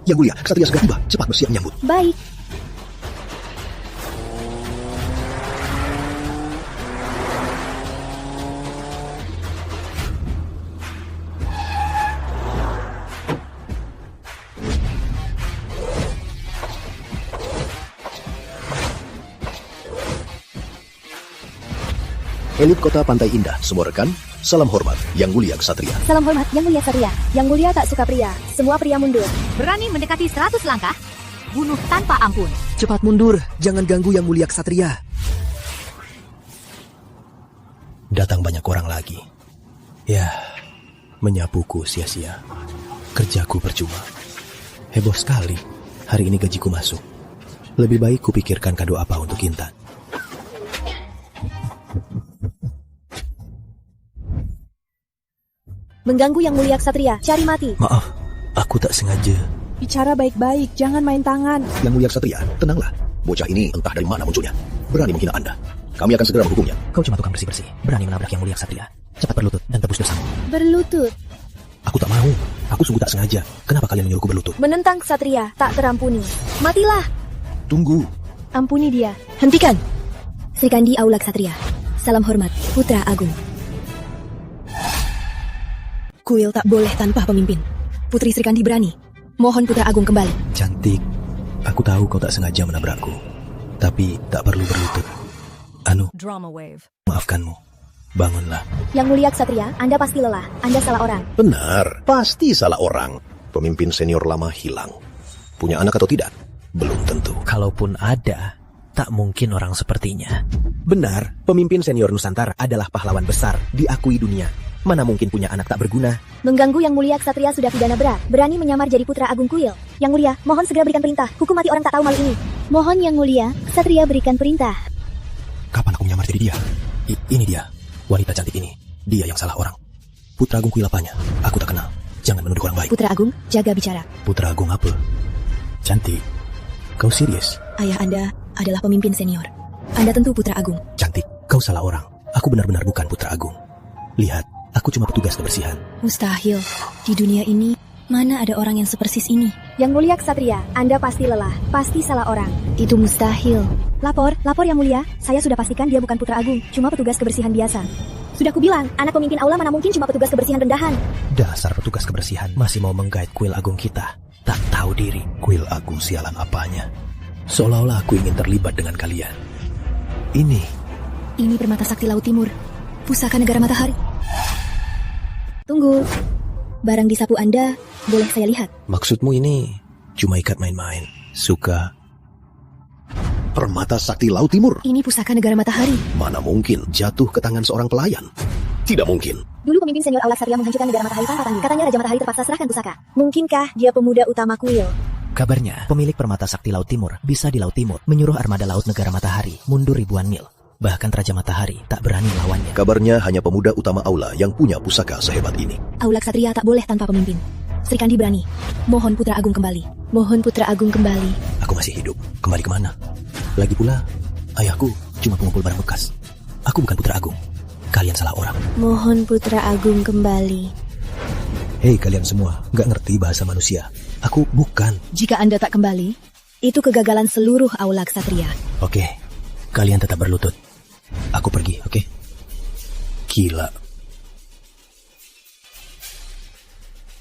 Yang mulia, Ksatria segera tiba. Cepat bersiap menyambut. Baik. Elit kota Pantai Indah, semua rekan, salam hormat, Yang Mulia Ksatria. Salam hormat, Yang Mulia Ksatria. Yang Mulia tak suka pria. Semua pria mundur. Berani mendekati 100 langkah, bunuh tanpa ampun. Cepat mundur, jangan ganggu Yang Mulia Ksatria. Datang banyak orang lagi. Ya, menyapuku sia-sia. Kerjaku percuma. Heboh sekali, hari ini gajiku masuk. Lebih baik kupikirkan kado apa untuk Intan. Mengganggu Yang Mulia Ksatria, cari mati. Maaf, aku tak sengaja. Bicara baik-baik, jangan main tangan. Yang Mulia Ksatria, tenanglah. Bocah ini entah dari mana munculnya. Berani menghina Anda. Kami akan segera menghukumnya. Kau cuma tukang bersih-bersih, berani menabrak Yang Mulia Ksatria. Cepat berlutut dan tebus dosamu. Berlutut. Aku tak mau. Aku sungguh tak sengaja. Kenapa kalian menyuruhku berlutut? Menentang Ksatria, tak terampuni. Matilah. Tunggu. Ampuni dia. Hentikan. Sri Kandi Aula Ksatria. Salam hormat, Putra Agung. Kuil tak boleh tanpa pemimpin. Putri Sri Kandi berani. Mohon Putra Agung kembali. Cantik, aku tahu kau tak sengaja menabrakku. Tapi tak perlu berlutut. Drama wave. Maafkanmu. Bangunlah. Yang Mulia Ksatria, Anda pasti lelah. Anda salah orang. Benar, pasti salah orang. Pemimpin senior lama hilang. Punya anak atau tidak? Belum tentu. Kalaupun ada, tak mungkin orang sepertinya. Benar, pemimpin senior Nusantara adalah pahlawan besar, diakui dunia. Mana mungkin punya anak tak berguna? Mengganggu Yang Mulia Ksatria sudah pidana berat. Berani menyamar jadi Putra Agung Kuil. Yang Mulia, mohon segera berikan perintah. Hukum mati orang tak tahu malu ini. Mohon Yang Mulia, Ksatria berikan perintah. Kapan aku menyamar jadi dia? Ini dia, wanita cantik ini. Dia yang salah orang. Putra Agung Kuil apanya? Aku tak kenal. Jangan menuduh orang baik. Putra Agung, jaga bicara. Putra Agung apa? Cantik. Kau serius? Ayah Anda adalah pemimpin senior. Anda tentu Putra Agung. Cantik, kau salah orang. Aku benar-benar bukan Putra Agung. Lihat, aku cuma petugas kebersihan. Mustahil. Di dunia ini, mana ada orang yang sepersis ini? Yang Mulia Ksatria, Anda pasti lelah. Pasti salah orang. Itu mustahil. Lapor Yang Mulia. Saya sudah pastikan dia bukan Putra Agung, cuma petugas kebersihan biasa. Sudah kubilang, anak pemimpin aula mana mungkin cuma petugas kebersihan rendahan. Dasar petugas kebersihan masih mau menggait kuil agung kita. Tak tahu diri. Kuil Agung sialan apanya? Seolah-olah aku ingin terlibat dengan kalian. Ini Permata Sakti Laut Timur. Pusaka Negara Matahari. Tunggu. Barang di sapu Anda, boleh saya lihat? maksudmu ini cuma ikat main-main. Suka. Permata Sakti Laut Timur. Ini pusaka Negara Matahari. Mana mungkin jatuh ke tangan seorang pelayan? Tidak mungkin. Dulu pemimpin senior Aula Ksatria menghancurkan Negara Matahari tanpa tanding. Katanya Raja Matahari terpaksa serahkan pusaka. Mungkinkah dia pemuda utama kuil? Kabarnya, pemilik Permata Sakti Laut Timur bisa di Laut Timur menyuruh armada laut Negara Matahari mundur ribuan mil. Bahkan Raja Matahari tak berani melawannya. Kabarnya hanya pemuda utama Aula yang punya pusaka sehebat ini. Aula Ksatria tak boleh tanpa pemimpin. Sri Kandi berani. Mohon Putra Agung kembali. Mohon Putra Agung kembali. Aku masih hidup. Kembali kemana? Lagi pula, ayahku cuma pengumpul barang bekas. Aku bukan Putra Agung. Kalian salah orang. Mohon Putra Agung kembali. Hei kalian semua, gak ngerti bahasa manusia. Aku bukan. Jika Anda tak kembali, itu kegagalan seluruh Aula Ksatria. Oke, kalian tetap berlutut. Aku pergi, oke? Gila.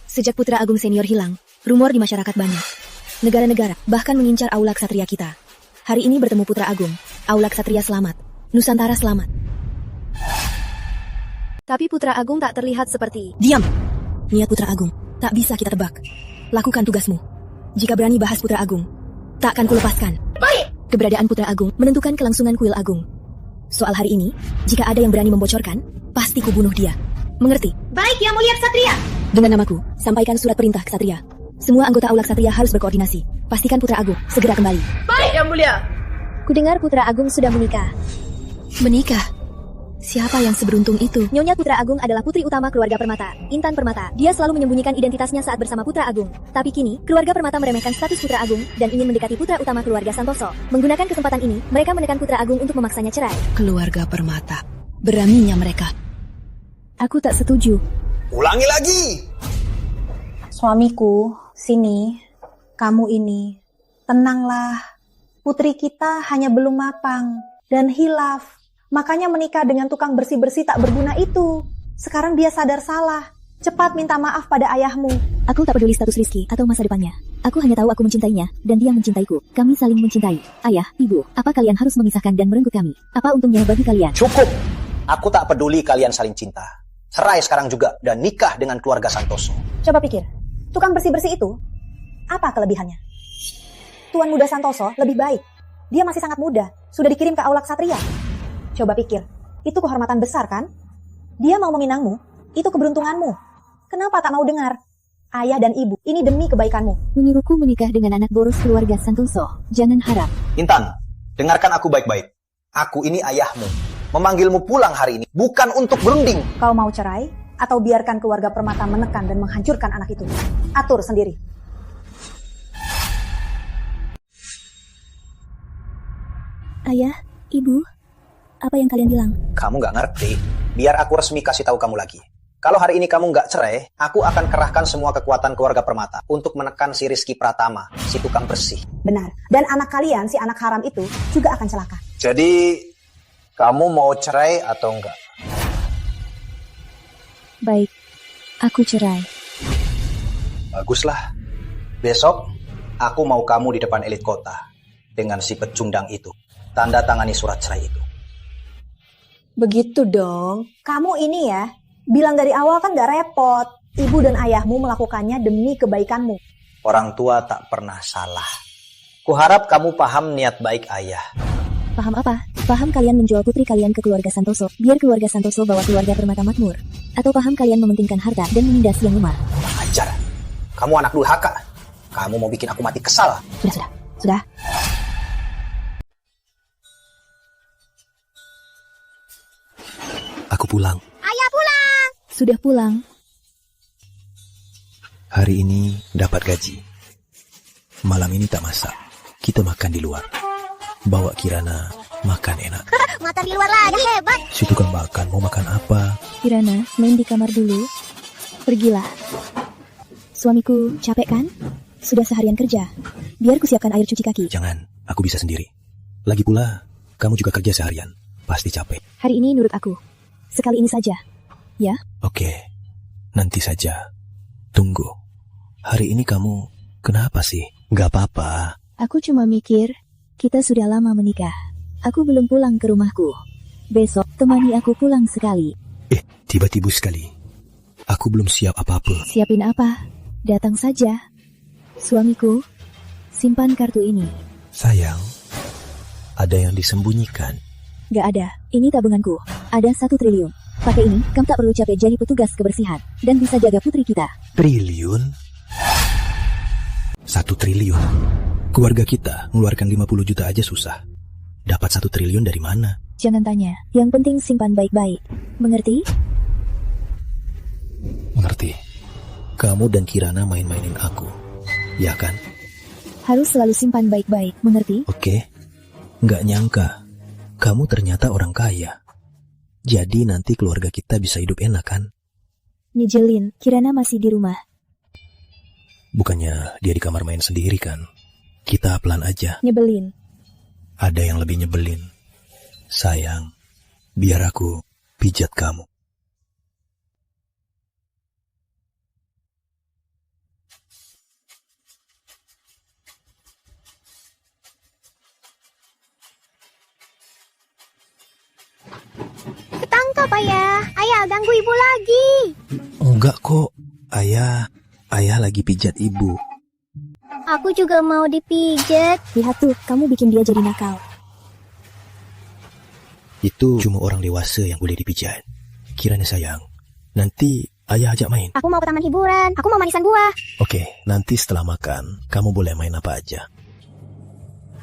Sejak Putra Agung senior hilang, rumor di masyarakat banyak. Negara-negara bahkan mengincar Aula Ksatria kita. Hari ini bertemu Putra Agung, Aula Ksatria selamat, Nusantara selamat. Tapi Putra Agung tak terlihat seperti... Diam. Niat Putra Agung tak bisa kita tebak. Lakukan tugasmu. Jika berani bahas Putra Agung, tak akan kulepaskan. Baik. Keberadaan Putra Agung menentukan kelangsungan kuil Agung. Soal hari ini, jika ada yang berani membocorkan, pasti kubunuh dia. Mengerti? Baik, Yang Mulia Ksatria. Dengan namaku, sampaikan surat perintah Ksatria. Semua anggota Aula Ksatria harus berkoordinasi. Pastikan Putra Agung segera kembali. Baik, Yang Mulia. Kudengar Putra Agung sudah menikah. Menikah? Siapa yang seberuntung itu? Nyonya Putra Agung adalah putri utama keluarga Permata, Intan Permata. Dia selalu menyembunyikan identitasnya saat bersama Putra Agung. Tapi kini, keluarga Permata meremehkan status Putra Agung dan ingin mendekati putra utama keluarga Santoso. Menggunakan kesempatan ini, mereka menekan Putra Agung untuk memaksanya cerai. Keluarga Permata. Beraninya mereka. Aku tak setuju. Ulangi lagi. Suamiku, sini. Kamu ini, tenanglah. Putri kita hanya belum matang dan hilaf. Makanya menikah dengan tukang bersih-bersih tak berguna itu. Sekarang dia sadar salah. Cepat minta maaf pada ayahmu. Aku tak peduli status Rizky atau masa depannya. Aku hanya tahu aku mencintainya, dan dia mencintaiku. Kami saling mencintai. Ayah, ibu, apa kalian harus memisahkan dan merenggut kami? Apa untungnya bagi kalian? Cukup! Aku tak peduli kalian saling cinta. Cerai sekarang juga dan nikah dengan keluarga Santoso. Coba pikir, tukang bersih-bersih itu, apa kelebihannya? Tuan muda Santoso lebih baik. Dia masih sangat muda, sudah dikirim ke Aula Ksatria. Coba pikir, itu kehormatan besar kan? Dia mau meminangmu, itu keberuntunganmu. Kenapa tak mau dengar? Ayah dan ibu, ini demi kebaikanmu. Menyuruhku menikah dengan anak boros keluarga Santoso. Jangan harap. Intan, dengarkan aku baik-baik. Aku ini ayahmu. Memanggilmu pulang hari ini bukan untuk berunding. Kau mau cerai? Atau biarkan keluarga Permata menekan dan menghancurkan anak itu? Atur sendiri. Ayah, ibu, apa yang kalian bilang? Kamu gak ngerti. Biar aku resmi kasih tahu kamu lagi. Kalau hari ini kamu gak cerai, aku akan kerahkan semua kekuatan keluarga Permata untuk menekan si Rizky Pratama, si tukang bersih. Benar. Dan anak kalian, si anak haram itu, juga akan celaka. Jadi, kamu mau cerai atau enggak? Baik, aku cerai. Baguslah. Besok, aku mau kamu di depan elit kota. Dengan si pecundang itu. Tanda tangani surat cerai itu. Begitu dong. Kamu ini ya, bilang dari awal kan gak repot. Ibu dan ayahmu melakukannya demi kebaikanmu. Orang tua tak pernah salah. Kuharap kamu paham niat baik ayah. Paham apa? Paham kalian menjual putri kalian ke keluarga Santoso, biar keluarga Santoso bawa keluarga Permata makmur? Atau paham kalian mementingkan harta dan menindas yang lemah? Ajar. Kamu anak durhaka. Kamu mau bikin aku mati kesal. Sudah. Aku pulang. Ayah pulang! Sudah pulang. Hari ini dapat gaji. Malam ini tak masak. Kita makan di luar. Bawa Kirana makan enak. Makan di luar lagi, hebat! Si tukang makan mau makan apa? Kirana, main di kamar dulu. Pergilah. Suamiku capek kan? Sudah seharian kerja. Biar ku siapkan air cuci kaki. Jangan, aku bisa sendiri. Lagi pula, kamu juga kerja seharian. Pasti capek. Hari ini nurut aku. Sekali ini saja. Ya? Oke, nanti saja. Tunggu. Hari ini kamu kenapa sih? Gak apa-apa. Aku cuma mikir, kita sudah lama menikah. Aku belum pulang ke rumahku. Besok, temani aku pulang sekali. Tiba-tiba sekali. Aku belum siap apa-apa. Siapin apa? Datang saja. Suamiku, simpan kartu ini. Sayang, ada yang disembunyikan. Gak ada, ini tabunganku. Ada 1 triliun. Pakai ini, kamu tak perlu capek jadi petugas kebersihan. Dan bisa jaga putri kita. Triliun? 1 triliun? Keluarga kita mengeluarkan 50 juta aja susah. Dapat 1 triliun dari mana? Jangan tanya, yang penting simpan baik-baik. Mengerti? Mengerti. Kamu dan Kirana main-mainin aku. Ya kan? Harus selalu simpan baik-baik, mengerti? Oke. Nggak nyangka. Kamu ternyata orang kaya. Jadi nanti keluarga kita bisa hidup enak kan? Nyejelin, Kirana masih di rumah. Bukannya dia di kamar main sendiri kan? Kita pelan aja. Nyebelin. Ada yang lebih nyebelin. Sayang, biar aku pijat kamu. Ketangkap, Ayah. Ayah, ganggu ibu lagi. Enggak kok, ayah lagi pijat ibu. Aku juga mau dipijat. Lihat tuh, kamu bikin dia jadi nakal. Itu cuma orang dewasa yang boleh dipijat. Kiranya sayang, nanti ayah ajak main. Aku mau ke taman hiburan. Aku mau manisan buah. Oke, nanti setelah makan, kamu boleh main apa aja.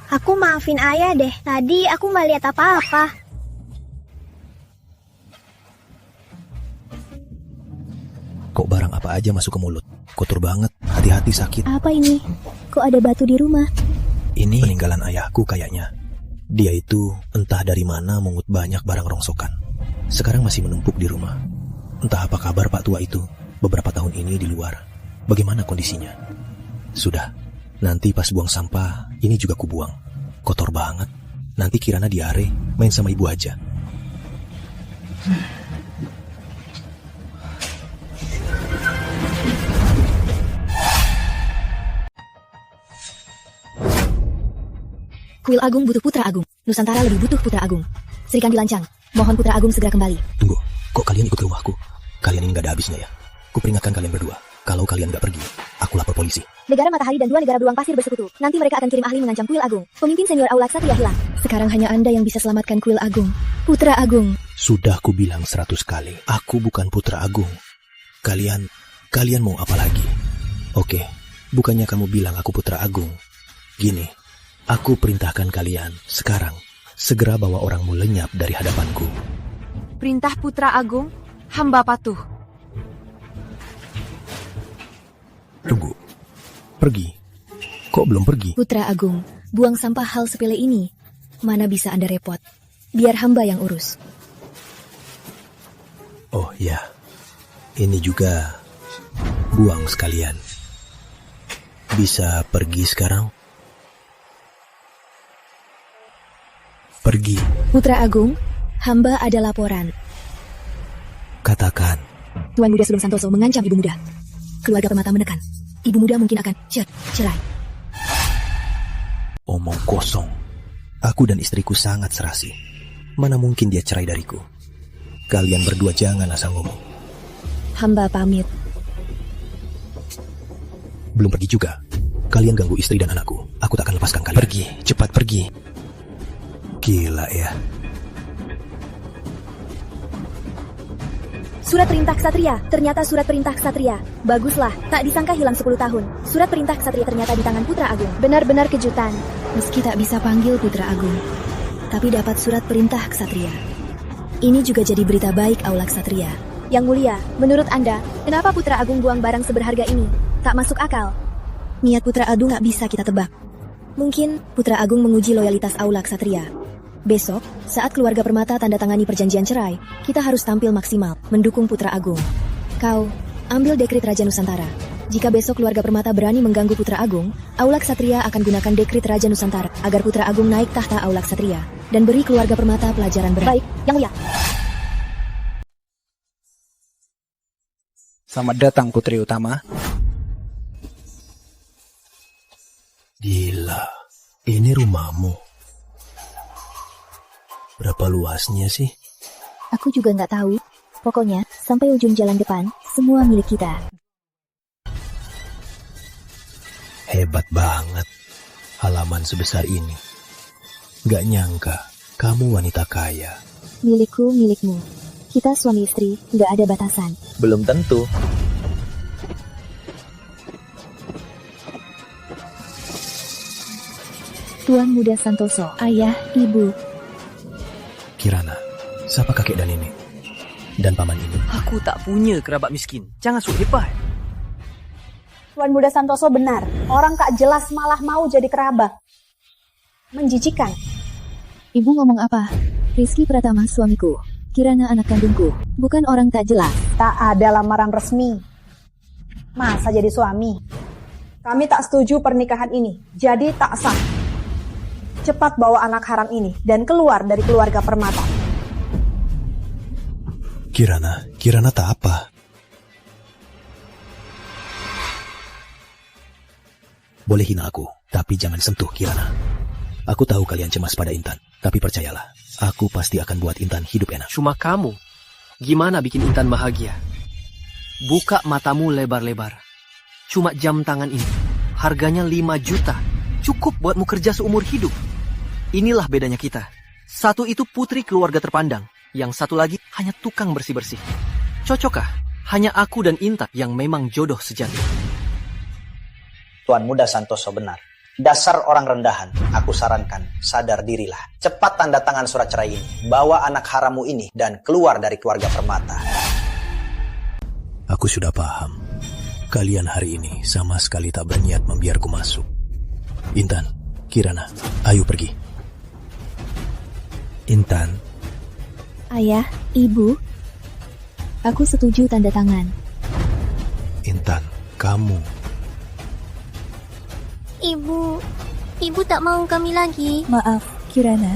Aku maafin Ayah deh. Tadi aku nggak lihat apa-apa. Kok barang apa aja masuk ke mulut? Kotor banget, hati-hati sakit. Apa ini? Kok ada batu di rumah? Ini peninggalan ayahku kayaknya. Dia itu entah dari mana mengut banyak barang rongsokan. Sekarang masih menumpuk di rumah. Entah apa kabar Pak Tua itu beberapa tahun ini di luar. Bagaimana kondisinya? Sudah, Nanti pas buang sampah, ini juga kubuang. Kotor banget. Nanti Kirana diare, main sama ibu aja. Kuil Agung butuh Putra Agung. Nusantara lebih butuh Putra Agung. Sri Kandi lancang. Mohon Putra Agung segera kembali. Tunggu, kok kalian ikut ke rumahku? Kalian ini gak ada habisnya ya. Kuperingatkan kalian berdua. Kalau kalian gak pergi, aku lapor polisi. Negara Matahari dan 2 negara beruang pasir bersekutu. Nanti mereka akan kirim ahli mengancam Kuil Agung. Pemimpin senior Aulak Ksatria hilang. Sekarang hanya Anda yang bisa selamatkan Kuil Agung. Putra Agung. Sudah ku bilang 100 kali, aku bukan Putra Agung. Kalian mau apa lagi? Oke, bukannya kamu bilang aku Putra Agung. Gini, aku perintahkan kalian sekarang segera bawa orangmu lenyap dari hadapanku. Perintah Putra Agung, hamba patuh. Tunggu, pergi. Kok belum pergi? Putra Agung, buang sampah hal sepele ini. Mana bisa Anda repot? Biar hamba yang urus. Oh ya, ini juga buang sekalian. Bisa pergi sekarang? Pergi. Putra Agung, hamba ada laporan. Katakan. Tuan Muda Sulung Santoso mengancam Ibu Muda. Keluarga Permata menekan. Ibu Muda mungkin akan cerai. Omong kosong. Aku dan istriku sangat serasi. Mana mungkin dia cerai dariku? Kalian berdua jangan asal ngomong. Hamba pamit. Belum pergi juga. Kalian ganggu istri dan anakku. Aku tak akan lepaskan kalian. Pergi, cepat pergi. Gila ya. Surat perintah Ksatria. Ternyata surat perintah Ksatria. Baguslah, tak disangka hilang 10 tahun. Surat perintah Ksatria ternyata di tangan Putra Agung. Benar-benar kejutan. Meski tak bisa panggil Putra Agung, tapi dapat surat perintah Ksatria. Ini juga jadi berita baik Aulak Ksatria. Yang mulia, menurut Anda, kenapa Putra Agung buang barang seberharga ini? Tak masuk akal. Niat Putra Agung tak bisa kita tebak. Mungkin Putra Agung menguji loyalitas Aulak Ksatria. Besok, saat keluarga Permata tanda tangani perjanjian cerai, kita harus tampil maksimal, mendukung Putra Agung. Kau, ambil dekrit Raja Nusantara. Jika besok keluarga Permata berani mengganggu Putra Agung, Aulak Ksatria akan gunakan dekrit Raja Nusantara agar Putra Agung naik tahta Aulak Ksatria dan beri keluarga Permata pelajaran berat. Baik, Yang Mulia. Selamat datang Putri Utama. Gila, ini rumahmu. Berapa luasnya sih? Aku juga nggak tahu. Pokoknya, sampai ujung jalan depan, semua milik kita. Hebat banget. Halaman sebesar ini. Gak nyangka, kamu wanita kaya. Milikku, milikmu. Kita suami istri, nggak ada batasan. Belum tentu. Tuan Muda Santoso, ayah, ibu. Kirana, siapa kakek dan nenek? Dan paman ini? Aku tak punya kerabat miskin. Jangan sok hebat. Tuan Muda Santoso benar. Orang tak jelas malah mau jadi kerabat. Menjijikan. Ibu ngomong apa? Rizky Pratama suamiku. Kirana anak kandungku. Bukan orang tak jelas. Tak ada lamaran resmi. Masa jadi suami? Kami tak setuju pernikahan ini. Jadi tak sah. Cepat bawa anak haram ini dan keluar dari keluarga Permata. Kirana tak apa. Boleh hina aku, tapi jangan sentuh Kirana. Aku tahu kalian cemas pada Intan, tapi percayalah, aku pasti akan buat Intan hidup enak. Cuma kamu. Gimana bikin Intan bahagia? Buka matamu lebar-lebar. Cuma jam tangan ini. Harganya 5 juta. Cukup buatmu kerja seumur hidup. Inilah bedanya kita. Satu itu putri keluarga terpandang. Yang satu lagi hanya tukang bersih-bersih. Cocokkah? Hanya aku dan Intan yang memang jodoh sejati. Tuan Muda Santoso benar. Dasar orang rendahan, aku sarankan, sadar dirilah. Cepat tanda tangan surat cerai ini. Bawa anak haramu ini dan keluar dari keluarga Permata. Aku sudah paham. Kalian hari ini sama sekali tak berniat membiarku masuk. Intan, Kirana, ayo pergi. Intan. Ayah, ibu. Aku setuju tanda tangan. Intan, kamu. Ibu tak mau kami lagi. Maaf, Kirana.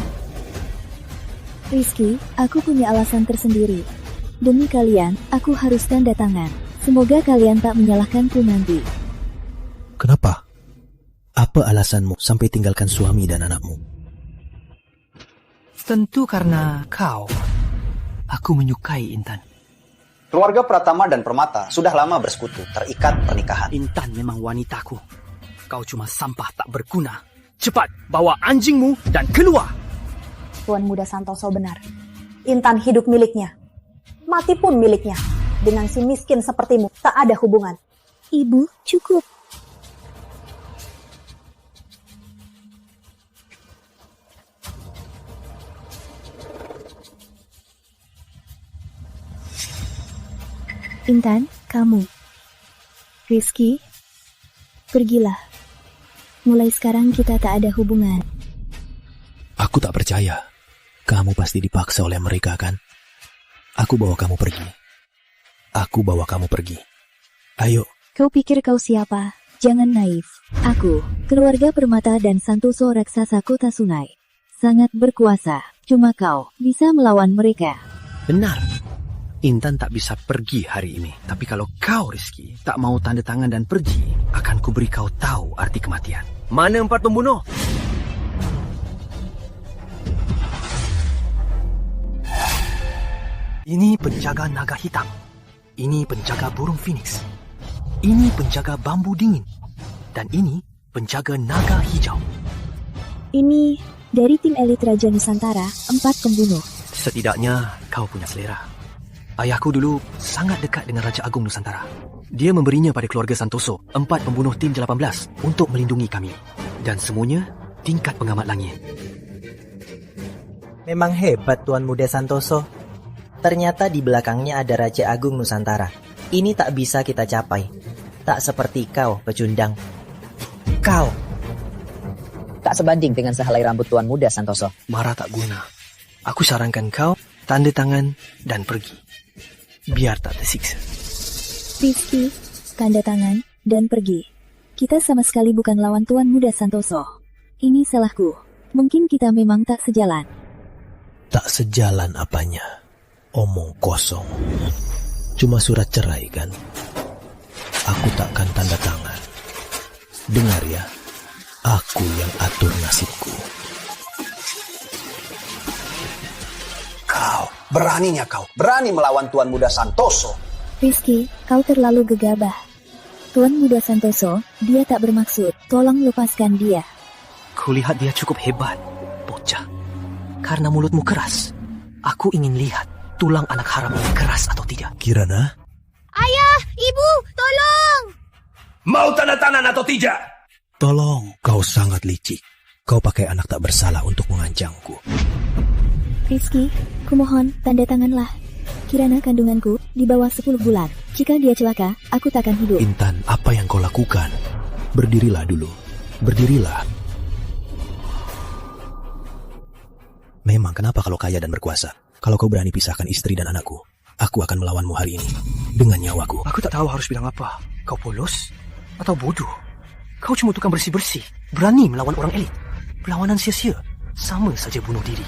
Rizky, aku punya alasan tersendiri. Demi kalian, aku harus tanda tangan. Semoga kalian tak menyalahkanku nanti. Kenapa? Apa alasanmu sampai tinggalkan suami dan anakmu? Tentu karena kau. Aku menyukai Intan. Keluarga Pratama dan Permata sudah lama bersekutu, terikat pernikahan. Intan memang wanitaku. Kau cuma sampah tak berguna. Cepat, bawa anjingmu dan keluar. Tuan Muda Santoso benar. Intan hidup miliknya. Mati pun miliknya. Dengan si miskin sepertimu, tak ada hubungan. Ibu, cukup. Intan, kamu. Rizky, pergilah. Mulai sekarang kita tak ada hubungan. Aku tak percaya. Kamu pasti dipaksa oleh mereka, kan? Aku bawa kamu pergi. Aku bawa kamu pergi. Ayo. Kau pikir kau siapa? Jangan naif. Aku, keluarga Permata dan Santoso raksasa kota sungai. Sangat berkuasa. Cuma kau bisa melawan mereka. Benar. Intan tak bisa pergi hari ini. Tapi kalau kau, Rizky, tak mau tanda tangan dan pergi, akan kuberi kau tahu arti kematian. Mana 4 pembunuh? Ini penjaga naga hitam. Ini penjaga burung phoenix. Ini penjaga bambu dingin. Dan ini penjaga naga hijau. Ini dari tim elit Raja Nusantara, 4 pembunuh. Setidaknya kau punya selera. Ayahku dulu sangat dekat dengan Raja Agung Nusantara. Dia memberinya pada keluarga Santoso 4 pembunuh tim 18 untuk melindungi kami. Dan semuanya tingkat pengamat langit. Memang hebat Tuan Muda Santoso. Ternyata di belakangnya ada Raja Agung Nusantara. Ini tak bisa kita capai. Tak seperti kau, pecundang. Kau tak sebanding dengan sehelai rambut Tuan Muda Santoso. Marah tak guna. Aku sarankan kau tanda tangan dan pergi. Biar tak tersiksa. Rizky, tanda tangan dan pergi. Kita sama sekali bukan lawan Tuan Muda Santoso. Ini salahku. Mungkin kita memang tak sejalan. Tak sejalan apanya? Omong kosong. Cuma surat cerai, kan? Aku takkan tanda tangan. Dengar ya, aku yang atur nasibku. Kau, beraninya kau. Berani melawan Tuan Muda Santoso. Rizky, kau terlalu gegabah. Tuan Muda Santoso, dia tak bermaksud. Tolong lepaskan dia. Kulihat dia cukup hebat, bocah. Karena mulutmu keras, aku ingin lihat tulang anak haram ini keras atau tidak. Kirana? Ayah, ibu, tolong! Mau tanda tangan atau tidak? Tolong, kau sangat licik. Kau pakai anak tak bersalah untuk mengancamku. Rizky, kumohon, tanda tanganlah. Kirana kandunganku di bawah 10 bulan. Jika dia celaka, aku takkan hidup. Intan, apa yang kau lakukan? Berdirilah dulu. Berdirilah. Memang kenapa kalau kaya dan berkuasa? Kalau kau berani pisahkan istri dan anakku, aku akan melawanmu hari ini. Dengan nyawaku. Aku tak tahu harus bilang apa. Kau polos atau bodoh? Kau cuma tukang bersih-bersih. Berani melawan orang elit. Perlawanan sia-sia. Sama saja bunuh diri.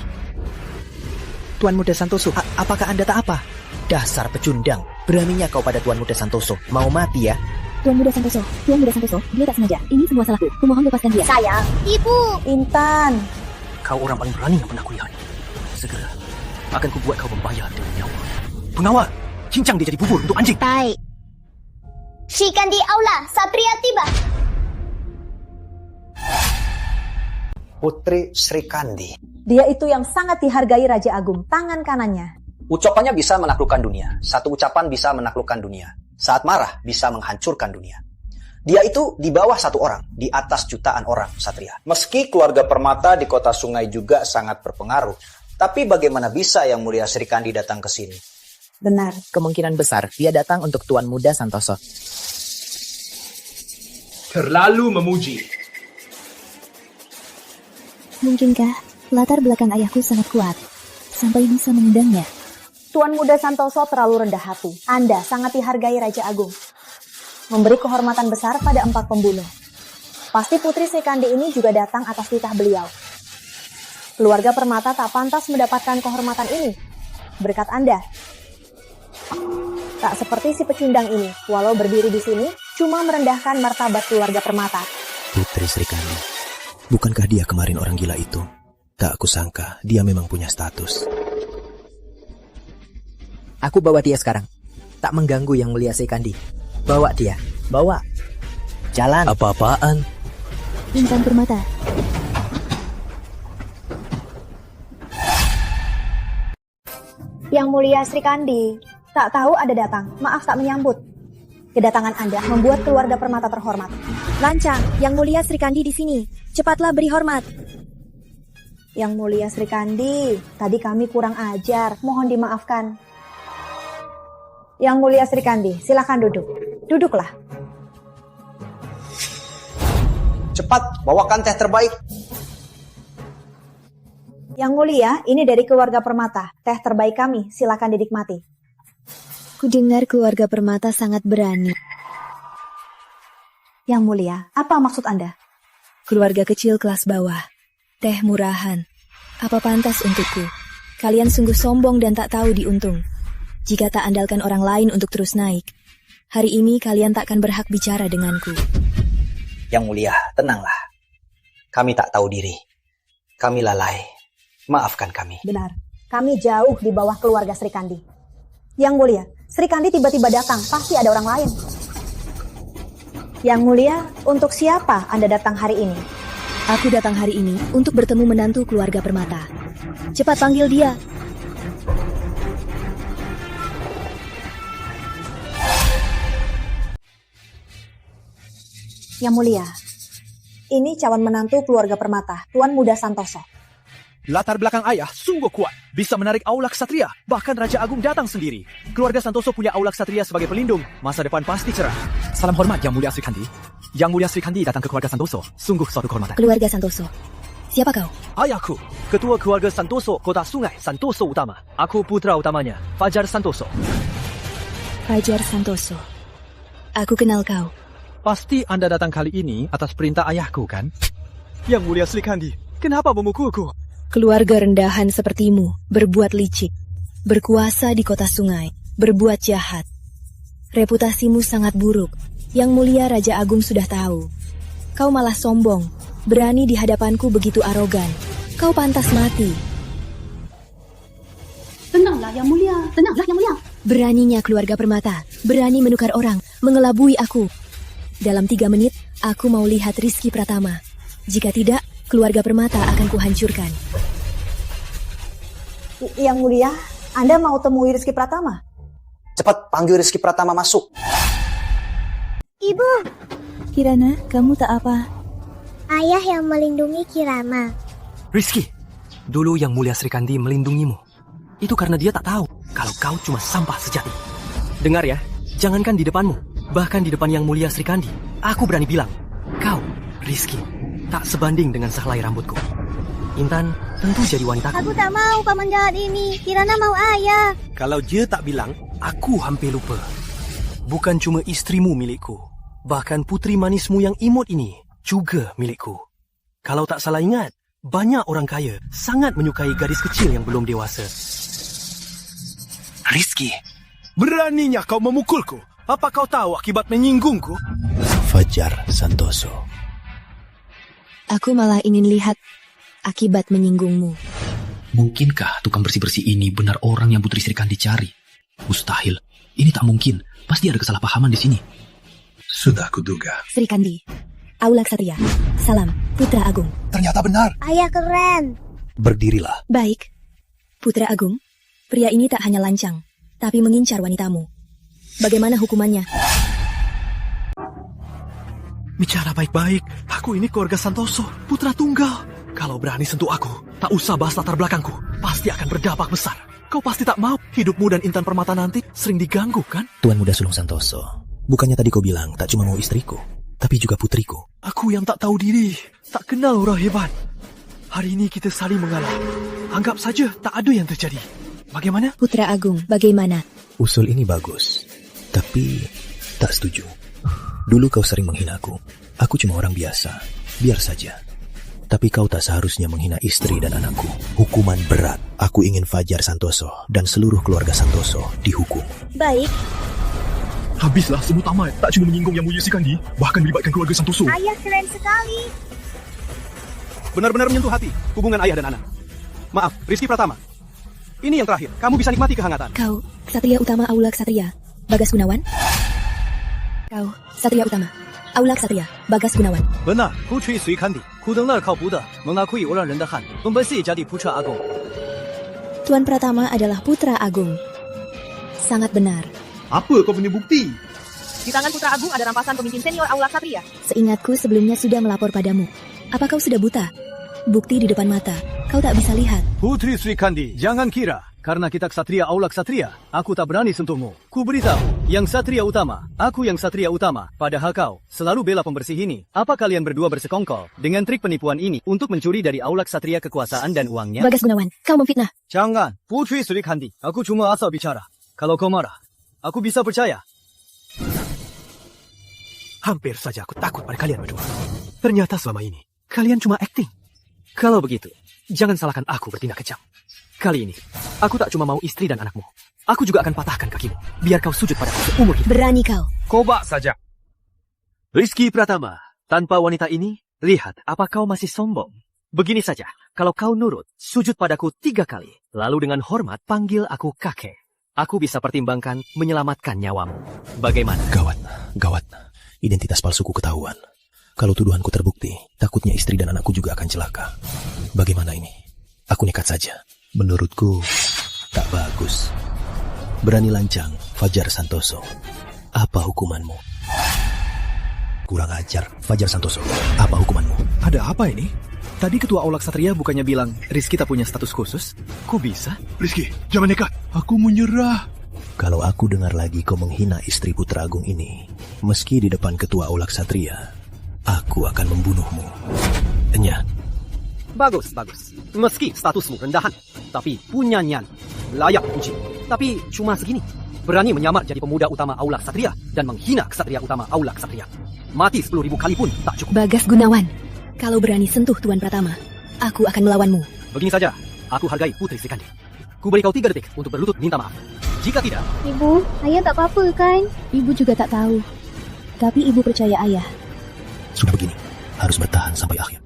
Tuan Muda Santoso, apakah Anda tak apa? Dasar pecundang. Beraninya kau pada Tuan Muda Santoso. Mau mati ya? Tuan Muda Santoso, dia tak sengaja. Ini semua salahku. Kumohon lepaskan dia. Sayang, ibu. Intan. Kau orang paling berani yang pernah kulihat. Segera akan kubuat kau membayar dengan nyawa. Pengawal, cincang dia jadi bubur untuk anjing. Baik. Shikan di aula, Satria tiba. Putri Sri Kandi. Dia itu yang sangat dihargai Raja Agung, tangan kanannya. Ucapannya bisa menaklukkan dunia. Satu ucapan bisa menaklukkan dunia. Saat marah bisa menghancurkan dunia. Dia itu di bawah 1 orang, di atas jutaan orang, Satria. Meski keluarga Permata di kota sungai juga sangat berpengaruh, tapi bagaimana bisa Yang Mulia Sri Kandi datang ke sini? Benar. Kemungkinan besar dia datang untuk Tuan Muda Santoso. Terlalu memuji. Mungkinkah latar belakang ayahku sangat kuat sampai bisa mengundangnya? Tuan Muda Santoso terlalu rendah hati. Anda sangat dihargai Raja Agung. Memberi kehormatan besar pada 4 pembunuh. Pasti Putri Sri Kandi ini juga datang atas titah beliau. Keluarga Permata tak pantas mendapatkan kehormatan ini berkat Anda. Tak seperti si pecundang ini, walau berdiri di sini, cuma merendahkan martabat keluarga Permata. Putri Sri Kandi. Bukankah dia kemarin orang gila itu? Tak aku sangka dia memang punya status. Aku bawa dia sekarang. Tak mengganggu Yang Mulia Sri Kandi. Bawa dia. Bawa. Jalan. Apa-apaan? Intan Permata. Yang Mulia Sri Kandi, tak tahu Anda datang, maaf tak menyambut. Kedatangan Anda membuat keluarga Permata terhormat. Lancang, Yang Mulia Sri Kandi di sini. Cepatlah beri hormat. Yang Mulia Sri Kandi, tadi kami kurang ajar, mohon dimaafkan. Yang Mulia Sri Kandi, silakan duduk. Duduklah. Cepat, bawakan teh terbaik. Yang Mulia, ini dari keluarga Permata. Teh terbaik kami, silakan dinikmati. Kudengar keluarga Permata sangat berani. Yang Mulia, apa maksud Anda? Keluarga kecil kelas bawah. Teh murahan. Apa pantas untukku? Kalian sungguh sombong dan tak tahu diuntung. Jika tak andalkan orang lain untuk terus naik, hari ini kalian tak akan berhak bicara denganku. Yang Mulia, tenanglah. Kami tak tahu diri. Kami lalai. Maafkan kami. Benar, kami jauh di bawah keluarga Sri Kandi. Yang Mulia, Sri Kandi tiba-tiba datang, pasti ada orang lain. Yang Mulia, untuk siapa Anda datang hari ini? Aku datang hari ini untuk bertemu menantu keluarga Permata. Cepat panggil dia. Yang Mulia, ini calon menantu keluarga Permata, Tuan Muda Santoso. Latar belakang ayah sungguh kuat, bisa menarik aula ksatria. Bahkan Raja Agung datang sendiri. Keluarga Santoso punya aula ksatria sebagai pelindung. Masa depan pasti cerah. Salam hormat Yang Mulia Sri Kandi. Yang Mulia Sri Kandi datang ke keluarga Santoso. Sungguh suatu kehormatan. Keluarga Santoso. Siapa kau? Ayahku, ketua keluarga Santoso, Kota Sungai Santoso Utama. Aku putra utamanya, Fajar Santoso. Fajar Santoso. Aku kenal kau. Pasti Anda datang kali ini atas perintah ayahku, kan? Yang Mulia Sri Kandi, kenapa memukulku? Keluarga rendahan sepertimu berbuat licik, berkuasa di kota sungai, berbuat jahat. Reputasimu sangat buruk. Yang Mulia Raja Agung sudah tahu. Kau malah sombong, berani di hadapanku begitu arogan. Kau pantas mati. Tenanglah Yang Mulia, tenanglah Yang Mulia. Beraninya keluarga Permata, berani menukar orang, mengelabui aku. Dalam 3 menit, aku mau lihat Rizky Pratama. Jika tidak, keluarga Permata akan kuhancurkan. Yang Mulia, Anda mau temui Rizky Pratama? Cepat panggil Rizky Pratama masuk. Ibu, Kirana, kamu tak apa? ayah yang melindungi Kirana. Rizky, dulu Yang Mulia Sri Kandi melindungimu. Itu karena dia tak tahu kalau kau cuma sampah sejati. Dengar ya, jangankan di depanmu, bahkan di depan Yang Mulia Sri Kandi, aku berani bilang, kau, Rizky, tak sebanding dengan sehelai rambutku. Intan tentu jadi wanitaku. Aku tak mau paman jahat ini. Kirana mau ayah. Kalau dia tak bilang, aku hampir lupa. Bukan cuma istrimu milikku, bahkan putri manismu yang imut ini juga milikku. Kalau tak salah ingat, banyak orang kaya sangat menyukai gadis kecil yang belum dewasa. Rizky, beraninya kau memukulku. Apa kau tahu akibat menyinggungku? Fajar Santoso. Aku malah ingin lihat akibat menyinggungmu. Mungkinkah tukang bersih-bersih ini benar orang yang Putri Sri Kandi cari? Mustahil. Ini tak mungkin. Pasti ada kesalahpahaman di sini. Sudah kuduga. Sri Kandi, Aula Ksatria. Salam, Putra Agung. Ternyata benar. Ayah keren. Berdirilah. Baik. Putra Agung, pria ini tak hanya lancang, tapi mengincar wanitamu. Bagaimana hukumannya? Bicara baik-baik. Aku ini keluarga Santoso, putra tunggal. Kalau berani sentuh aku, tak usah bahas latar belakangku. Pasti akan berdampak besar. Kau pasti tak mau hidupmu dan Intan Permata nanti sering diganggu, kan? Tuan Muda Sulung Santoso, bukannya tadi kau bilang tak cuma mau istriku, tapi juga putriku. Aku yang tak tahu diri, tak kenal orang hebat. Hari ini kita saling mengalah. Anggap saja tak ada yang terjadi. Bagaimana? Putra Agung, bagaimana? Usul ini bagus, tapi tak setuju. Dulu kau sering menghinaku. Aku cuma orang biasa, biar saja. Tapi kau tak seharusnya menghina istri dan anakku. Hukuman berat. Aku ingin Fajar Santoso dan seluruh keluarga Santoso dihukum. Baik, Habislah semut amat. Tak cuma menyinggung Yang Mulia Sri Kandi, bahkan melibatkan keluarga Santoso. ayah keren sekali. Benar-benar menyentuh hati hubungan ayah dan anak. Maaf, Rizky Pratama. Ini yang terakhir. Kamu bisa nikmati kehangatan. Kau, Ksatria Utama Aula Ksatria, Bagas Gunawan. Kau, Ksatria Utama, Aula Ksatria, Bagas Gunawan. Benar, Putri Sri Kandi, kudengar kau buta, mengakui orang rendahan, membersih jadi putra agung. Tuan Pratama adalah putra agung. Sangat benar. Apa kau punya bukti? Di tangan Putra Agung ada rampasan pemimpin senior Aula Ksatria. Seingatku sebelumnya sudah melapor padamu. Apa kau sudah buta? Bukti di depan mata. Kau tak bisa lihat. Putri Sri Kandi, jangan kira karena kita Ksatria Aula Ksatria, aku tak berani sentuhmu. Ku beritahu, yang Ksatria Utama, aku yang Ksatria Utama, padahal kau selalu bela pembersih ini. Apa kalian berdua bersekongkol dengan trik penipuan ini untuk mencuri dari Aula Ksatria kekuasaan dan uangnya? Bagas Gunawan, kau memfitnah. Jangan, Putri Sri Kandi, aku cuma asal bicara. Kalau kau marah, aku bisa percaya. Hampir saja aku takut pada kalian berdua. Ternyata selama ini, kalian cuma acting. Kalau begitu, jangan salahkan aku bertindak kejam. Kali ini, aku tak cuma mau istri dan anakmu. Aku juga akan patahkan kakimu, biar kau sujud padaku seumur hidup. Berani kau. Kobak saja. Rizky Pratama, tanpa wanita ini, lihat apa kau masih sombong. Begini saja, kalau kau nurut, sujud padaku 3 kali. Lalu dengan hormat, panggil aku kakek. Aku bisa pertimbangkan menyelamatkan nyawamu. Bagaimana? Gawat, gawat. Identitas palsuku ketahuan. Kalau tuduhanku terbukti, takutnya istri dan anakku juga akan celaka. Bagaimana ini? Aku nekat saja. Menurutku, tak bagus. Berani lancang, Fajar Santoso. Apa hukumanmu? Kurang ajar, Fajar Santoso. Apa hukumanmu? Ada apa ini? Tadi Ketua Aula Ksatria bukannya bilang Rizky tak punya status khusus? Kok bisa? Rizky, jangan nekat. Aku menyerah. Kalau aku dengar lagi kau menghina istri Putra Agung ini, meski di depan Ketua Aula Ksatria, aku akan membunuhmu. Enya. Bagus, bagus. Meski statusmu rendahan, tapi punya nyan. Layak puji. Tapi cuma segini. Berani menyamar jadi pemuda utama Aula Ksatria dan menghina Ksatria Utama Aula Ksatria. Mati 10.000 kali pun tak cukup. Bagas Gunawan, kalau berani sentuh Tuan Pratama, aku akan melawanmu. Begini saja, aku hargai Putri Sri Kandi. Ku beri kau 3 detik untuk berlutut minta maaf. Jika tidak... Ibu, ayah tak apa-apa kan? Ibu juga tak tahu. Tapi ibu percaya ayah. Sudah begini, harus bertahan sampai akhir.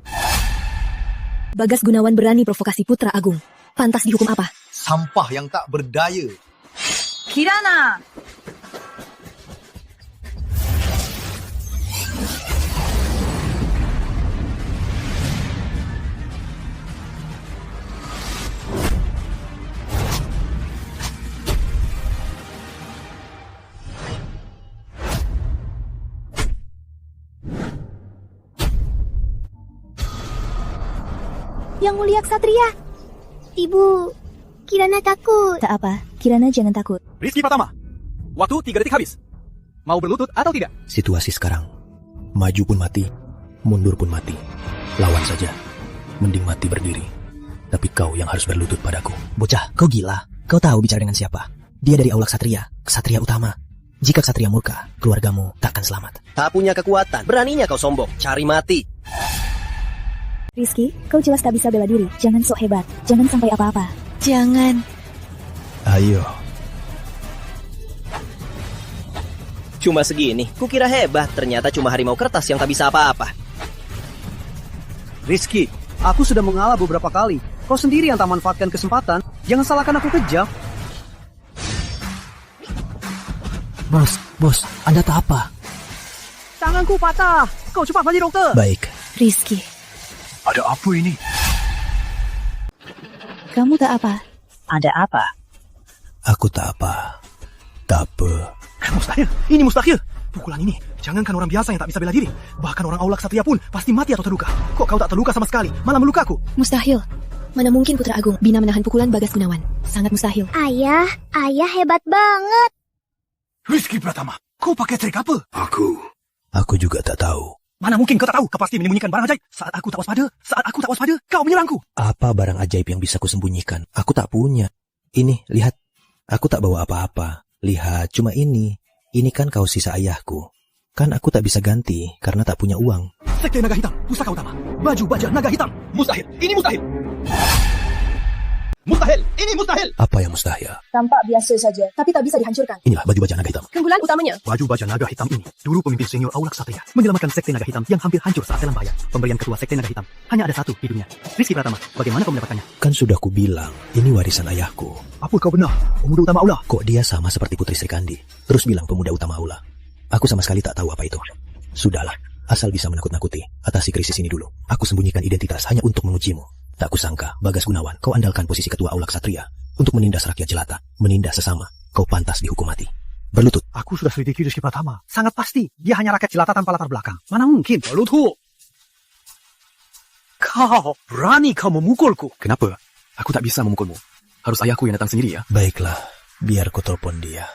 Bagas Gunawan berani provokasi Putra Agung. Pantas dihukum apa? Sampah yang tak berdaya. Kirana! Yang Mulia Ksatria. Ibu, Kirana takut. Tak apa, Kirana jangan takut. Rizky Pratama, waktu 3 detik habis. Mau berlutut atau tidak? Situasi sekarang, maju pun mati, mundur pun mati. Lawan saja, mending mati berdiri. Tapi kau yang harus berlutut padaku. Bocah, kau gila. Kau tahu bicara dengan siapa? Dia dari Aula Ksatria, Ksatria Utama. Jika Ksatria murka, keluargamu takkan selamat. Tak punya kekuatan, beraninya kau sombong, cari mati. Rizky, kau jelas tak bisa bela diri. Jangan sok hebat. Jangan sampai apa-apa. Jangan. Ayo. Cuma segini, kukira hebat, ternyata cuma harimau kertas yang tak bisa apa-apa. Rizky, aku sudah mengalah beberapa kali. Kau sendiri yang tak manfaatkan kesempatan. Jangan salahkan aku kejam. Bos, Anda tak apa? Tanganku patah. Kau cepat panggil dokter. Baik. Rizky, Ada apa ini? kamu tak apa? Ada apa? Aku tak apa. Tak apa. Mustahil, ini mustahil. Pukulan ini, jangankan orang biasa yang tak bisa bela diri. Bahkan orang Aula Ksatria pun pasti mati atau terluka. Kok kau tak terluka sama sekali, malah melukaku? Mustahil. Mana mungkin Putra Agung bina menahan pukulan Bagas Gunawan. Sangat mustahil. Ayah hebat banget. Rizky Pratama, kau pakai trik apa? Aku juga tak tahu. Mana mungkin kau tak tahu? Kau pasti menyembunyikan barang ajaib. Saat aku tak waspada, kau menyerangku. Apa barang ajaib yang bisa kusembunyikan? Aku tak punya. Ini, lihat. Aku tak bawa apa-apa. Lihat, cuma ini. Ini kan kaos sisa ayahku. Kan aku tak bisa ganti karena tak punya uang. Sekte Naga Hitam, pusaka utama. Baju baja Naga Hitam. Mustahil, ini mustahil. Mustahil, ini mustahil. Apa yang mustahil? Tampak biasa saja, tapi tak bisa dihancurkan. Inilah baju baja Naga Hitam. Keunggulan utamanya. Baju baja Naga Hitam ini dulu pemimpin senior Aulak Satria menyelamatkan Sekte Naga Hitam yang hampir hancur saat dalam bahaya. Pemberian ketua Sekte Naga Hitam hanya ada satu di dunia. Rizky Pratama, bagaimana kau mendapatkannya? Kan sudah ku bilang, ini warisan ayahku. Apa kau benar? Pemuda utama Aula? Kok dia sama seperti Putri Sri Kandi? Terus bilang pemuda utama Aula. Aku sama sekali tak tahu apa itu. Sudahlah, asal bisa menakut-nakuti. Atasi krisis ini dulu. Aku sembunyikan identitas hanya untuk mengujimu. Tak kusangka, Bagas Gunawan, kau andalkan posisi ketua Aulak Satria untuk menindas rakyat jelata, menindas sesama. Kau pantas dihukum mati. Berlutut. Aku sudah selidiki Rizky Pratama. Sangat pasti, dia hanya rakyat jelata tanpa latar belakang. Mana mungkin? Berlutut. Kau berani kau memukulku? Kenapa? Aku tak bisa memukulmu. Harus ayahku yang datang sendiri ya. Baiklah, biar ku telepon dia.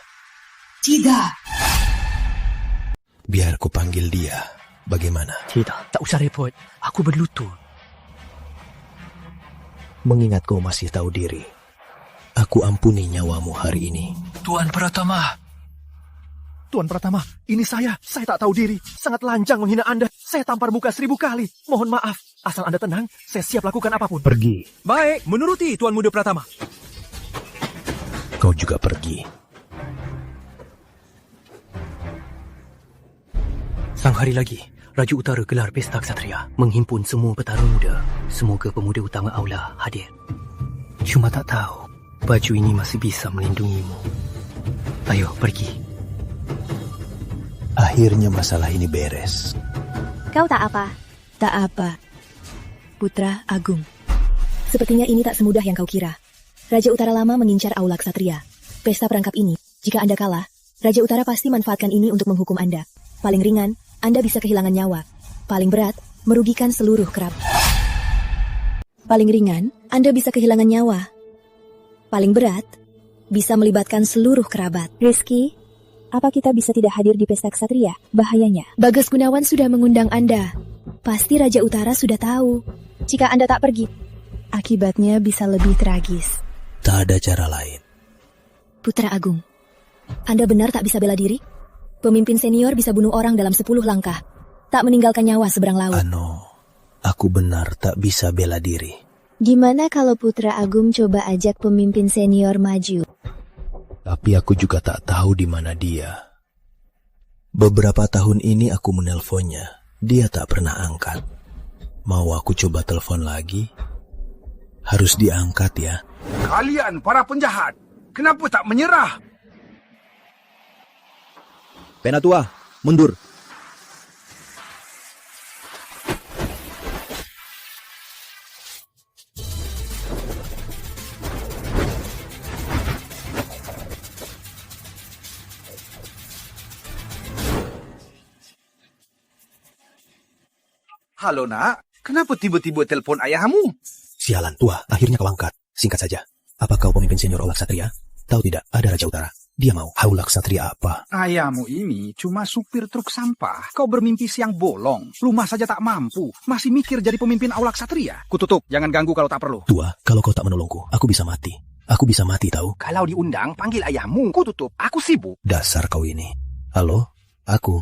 Tidak. Biar ku panggil dia. Bagaimana? Tidak, tak usah repot. Aku berlutut. Mengingat kau masih tahu diri, aku ampuni nyawamu hari ini. Tuan Pratama. Tuan Pratama, ini saya. Saya tak tahu diri. Sangat lanjang menghina Anda. Saya tampar muka 1000 kali. Mohon maaf. Asal Anda tenang, saya siap lakukan apapun. Pergi. Baik, menuruti Tuan Muda Pratama. Kau juga pergi. Sang hari lagi, Raja Utara gelar pesta ksatria, menghimpun semua petarung muda. Semoga pemuda utama Aula hadir. Cuma tak tahu, baju ini masih bisa melindungimu. Ayo, pergi. Akhirnya masalah ini beres. Kau tak apa? Tak apa. Putra Agung. Sepertinya ini tak semudah yang kau kira. Raja Utara lama mengincar Aula Ksatria. Pesta perangkap ini, jika Anda kalah, Raja Utara pasti manfaatkan ini untuk menghukum Anda. Paling ringan, Anda bisa kehilangan nyawa. Paling berat, merugikan seluruh kerabat. Paling ringan, Anda bisa kehilangan nyawa. Paling berat, bisa melibatkan seluruh kerabat. Rizky, apa kita bisa tidak hadir di pesta ksatria? Bahayanya. Bagas Gunawan sudah mengundang Anda. Pasti Raja Utara sudah tahu. Jika Anda tak pergi, akibatnya bisa lebih tragis. Tak ada cara lain. Putra Agung, Anda benar tak bisa bela diri? Pemimpin senior bisa bunuh orang dalam 10 langkah. Tak meninggalkan nyawa seberang laut. Ano, aku benar tak bisa bela diri. Gimana kalau Putra Agung coba ajak pemimpin senior maju? Tapi aku juga tak tahu di mana dia. Beberapa tahun ini aku menelponnya. Dia tak pernah angkat. Mau aku coba telepon lagi? Harus diangkat ya. Kalian para penjahat, kenapa tak menyerah? Penatua, mundur. Halo nak, kenapa tiba-tiba telpon ayahmu? Sialan, tua, akhirnya kau angkat. Singkat saja, apa kau pemimpin senior Aulak Satria? Tahu tidak, ada Raja Utara. Dia mau Aulak Satria apa? Ayahmu ini cuma supir truk sampah. Kau bermimpi siang bolong. Rumah saja tak mampu. Masih mikir jadi pemimpin Aulak Satria. Kututup, jangan ganggu kalau tak perlu. Tua, kalau kau tak menolongku, aku bisa mati. Aku bisa mati tahu. Kalau diundang, panggil ayahmu. Kututup, aku sibuk. Dasar kau ini. Halo, aku.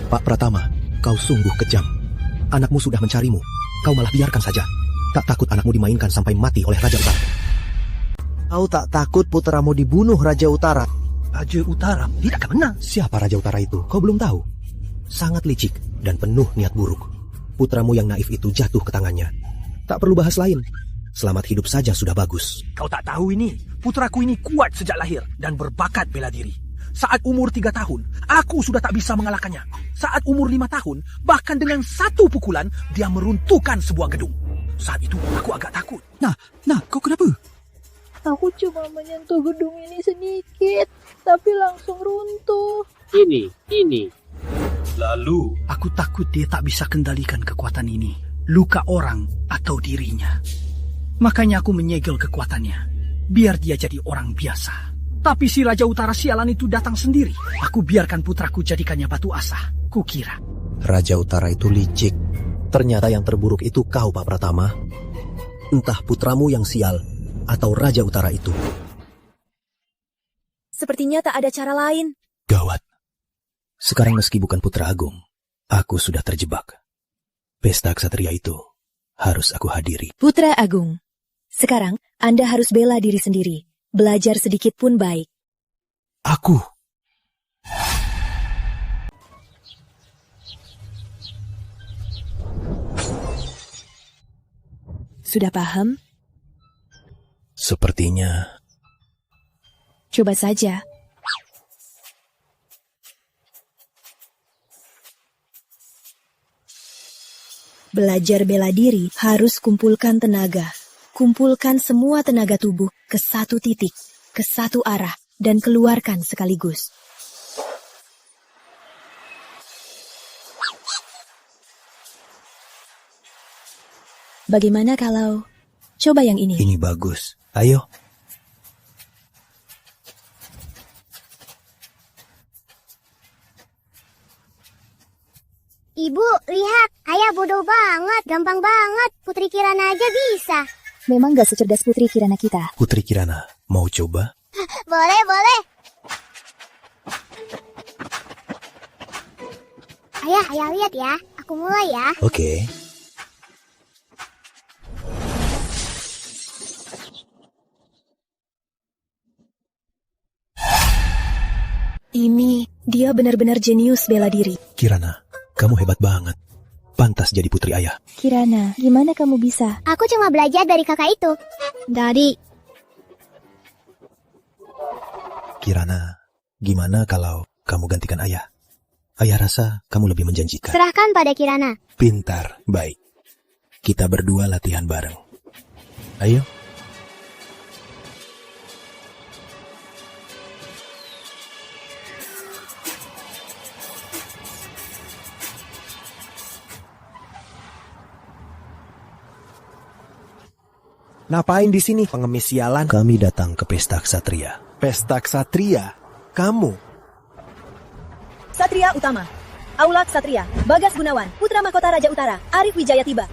Pak Pratama, kau sungguh kejam. Anakmu sudah mencarimu. Kau malah biarkan saja. Tak takut anakmu dimainkan sampai mati oleh Raja Utara. Kau tak takut putramu dibunuh Raja Utara? Raja Utara? Tidak kenal. Siapa Raja Utara itu? Kau belum tahu. Sangat licik dan penuh niat buruk. Putramu yang naif itu jatuh ke tangannya. Tak perlu bahas lain. Selamat hidup saja sudah bagus. Kau tak tahu ini, putraku ini kuat sejak lahir dan berbakat bela diri. Saat umur 3 tahun, aku sudah tak bisa mengalahkannya. Saat umur 5 tahun, bahkan dengan 1 pukulan, dia meruntuhkan sebuah gedung. Saat itu, aku agak takut. Nah, kau kenapa? Aku cuma menyentuh gedung ini sedikit, tapi langsung runtuh. Ini. Lalu, aku takut dia tak bisa kendalikan kekuatan ini. Luka orang atau dirinya. Makanya aku menyegel kekuatannya. Biar dia jadi orang biasa. Tapi si Raja Utara sialan itu datang sendiri. Aku biarkan putraku jadikannya batu asah. Kukira. Raja Utara itu licik. Ternyata yang terburuk itu kau, Pak Pratama. Entah putramu yang sial atau Raja Utara itu. Sepertinya tak ada cara lain. Gawat. Sekarang meski bukan putra agung, aku sudah terjebak. Pesta ksatria itu harus aku hadiri. Putra Agung, sekarang Anda harus bela diri sendiri. Belajar sedikit pun baik. Aku? Sudah paham? Sepertinya. Coba saja. Belajar bela diri harus kumpulkan tenaga. Kumpulkan semua tenaga tubuh ke satu titik, ke satu arah, dan keluarkan sekaligus. Bagaimana kalau coba yang ini? Ini bagus. Ayo. Ibu, lihat. Ayah bodoh banget. Gampang banget. Putri Kirana aja bisa. Memang gak secerdas Putri Kirana kita. Putri Kirana, mau coba? Boleh, boleh. Ayah lihat ya. Aku mulai ya. Oke. Ini, dia benar-benar jenius bela diri. Kirana, kamu hebat banget. Pantas jadi putri ayah. Kirana, gimana kamu bisa? Aku cuma belajar dari kakak itu. Dari. Kirana, gimana kalau kamu gantikan ayah? Ayah rasa kamu lebih menjanjikan. Serahkan pada Kirana. Pintar, baik. Kita berdua latihan bareng. Ayo. Ngapain di sini, pengemis sialan? Kami datang ke pesta ksatria. Pesta ksatria? Kamu? Satria Utama, Aula Ksatria, Bagas Gunawan, Putra Mahkota Raja Utara, Arif Wijaya tiba.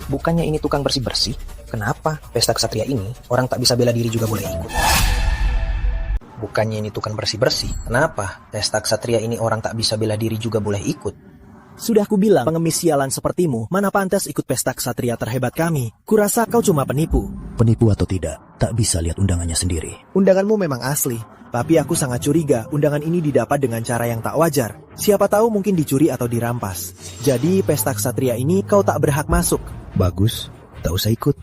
Bukannya ini tukang bersih-bersih? Kenapa pesta ksatria ini orang tak bisa bela diri juga boleh ikut? Bukannya ini tukang bersih-bersih? Kenapa pesta ksatria ini orang tak bisa bela diri juga boleh ikut? Sudah kubilang, pengemis sialan sepertimu, mana pantas ikut pesta ksatria terhebat kami. Kurasa kau cuma penipu. Penipu atau tidak, tak bisa lihat undangannya sendiri. Undanganmu memang asli, tapi aku sangat curiga undangan ini didapat dengan cara yang tak wajar. Siapa tahu mungkin dicuri atau dirampas. Jadi pesta ksatria ini kau tak berhak masuk. Bagus, tak usah ikut.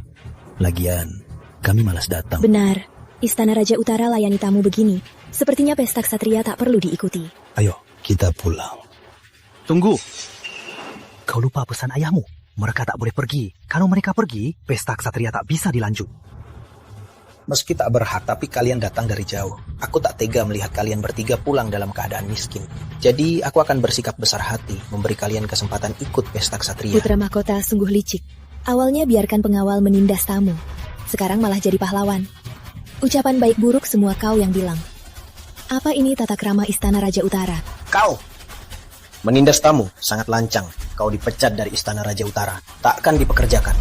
Lagian, kami malas datang. Benar, Istana Raja Utara layani tamu begini. Sepertinya pesta ksatria tak perlu diikuti. Ayo, kita pulang. Tunggu. Kau lupa pesan ayahmu. Mereka tak boleh pergi. Kalau mereka pergi, pesta ksatria tak bisa dilanjut. Meski tak berhak, tapi kalian datang dari jauh. Aku tak tega melihat kalian bertiga pulang dalam keadaan miskin. Jadi, aku akan bersikap besar hati, memberi kalian kesempatan ikut pesta ksatria. Putra Mahkota sungguh licik. Awalnya biarkan pengawal menindas tamu. Sekarang malah jadi pahlawan. Ucapan baik buruk semua kau yang bilang. Apa ini tata krama Istana Raja Utara? Kau! Menindas tamu sangat lancang. Kau dipecat dari Istana Raja Utara. Takkan dipekerjakan.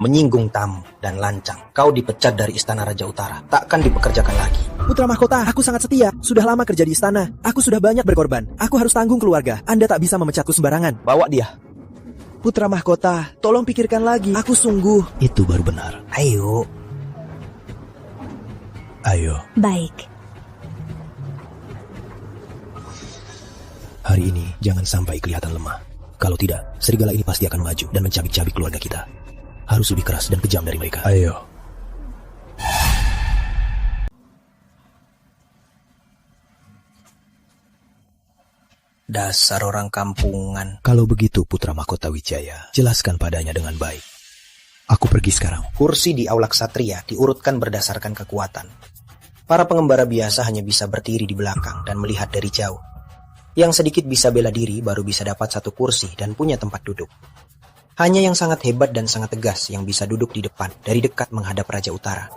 Menyinggung tamu dan lancang. Kau dipecat dari Istana Raja Utara. Takkan dipekerjakan lagi. Putra Mahkota, aku sangat setia. Sudah lama kerja di istana. Aku sudah banyak berkorban. Aku harus tanggung keluarga. Anda tak bisa memecatku sembarangan. Bawa dia. Putra Mahkota, tolong pikirkan lagi. Aku sungguh. Itu baru benar. Ayo. Ayo. Baik. Hari ini jangan sampai kelihatan lemah. Kalau tidak, serigala ini pasti akan maju dan mencabik-cabik keluarga kita. Harus lebih keras dan kejam dari mereka. Ayo. Dasar orang kampungan. Kalau begitu Putra Mahkota Wijaya, jelaskan padanya dengan baik. Aku pergi sekarang. Kursi di Aula Ksatria diurutkan berdasarkan kekuatan. Para pengembara biasa hanya bisa berdiri di belakang dan melihat dari jauh. Yang sedikit bisa bela diri baru bisa dapat satu kursi dan punya tempat duduk. Hanya yang sangat hebat dan sangat tegas yang bisa duduk di depan dari dekat menghadap Raja Utara.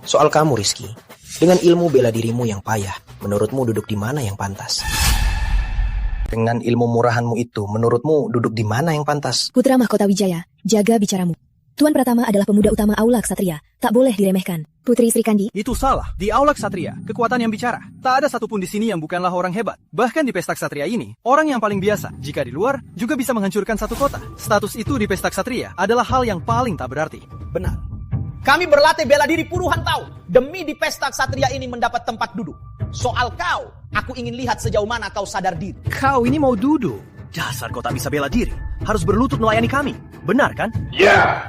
Soal kamu, Rizky, dengan ilmu bela dirimu yang payah, menurutmu duduk di mana yang pantas? Dengan ilmu murahanmu itu, menurutmu duduk di mana yang pantas? Putra Mahkota Wijaya, jaga bicaramu. Tuan Pratama adalah pemuda utama Aula Ksatria. Tak boleh diremehkan. Putri Sri Kandi. Itu salah. Di Aula Ksatria, kekuatan yang bicara. Tak ada satupun di sini yang bukanlah orang hebat. Bahkan di pesta Ksatria ini, orang yang paling biasa, jika di luar, juga bisa menghancurkan satu kota. Status itu di pesta Ksatria adalah hal yang paling tak berarti. Benar. Kami berlatih bela diri puluhan tahun demi di pesta Ksatria ini mendapat tempat duduk. Soal kau, aku ingin lihat sejauh mana kau sadar diri. Kau ini mau duduk? Dasar kau tak bisa bela diri. Harus berlutut melayani kami. Benar kan? Ya.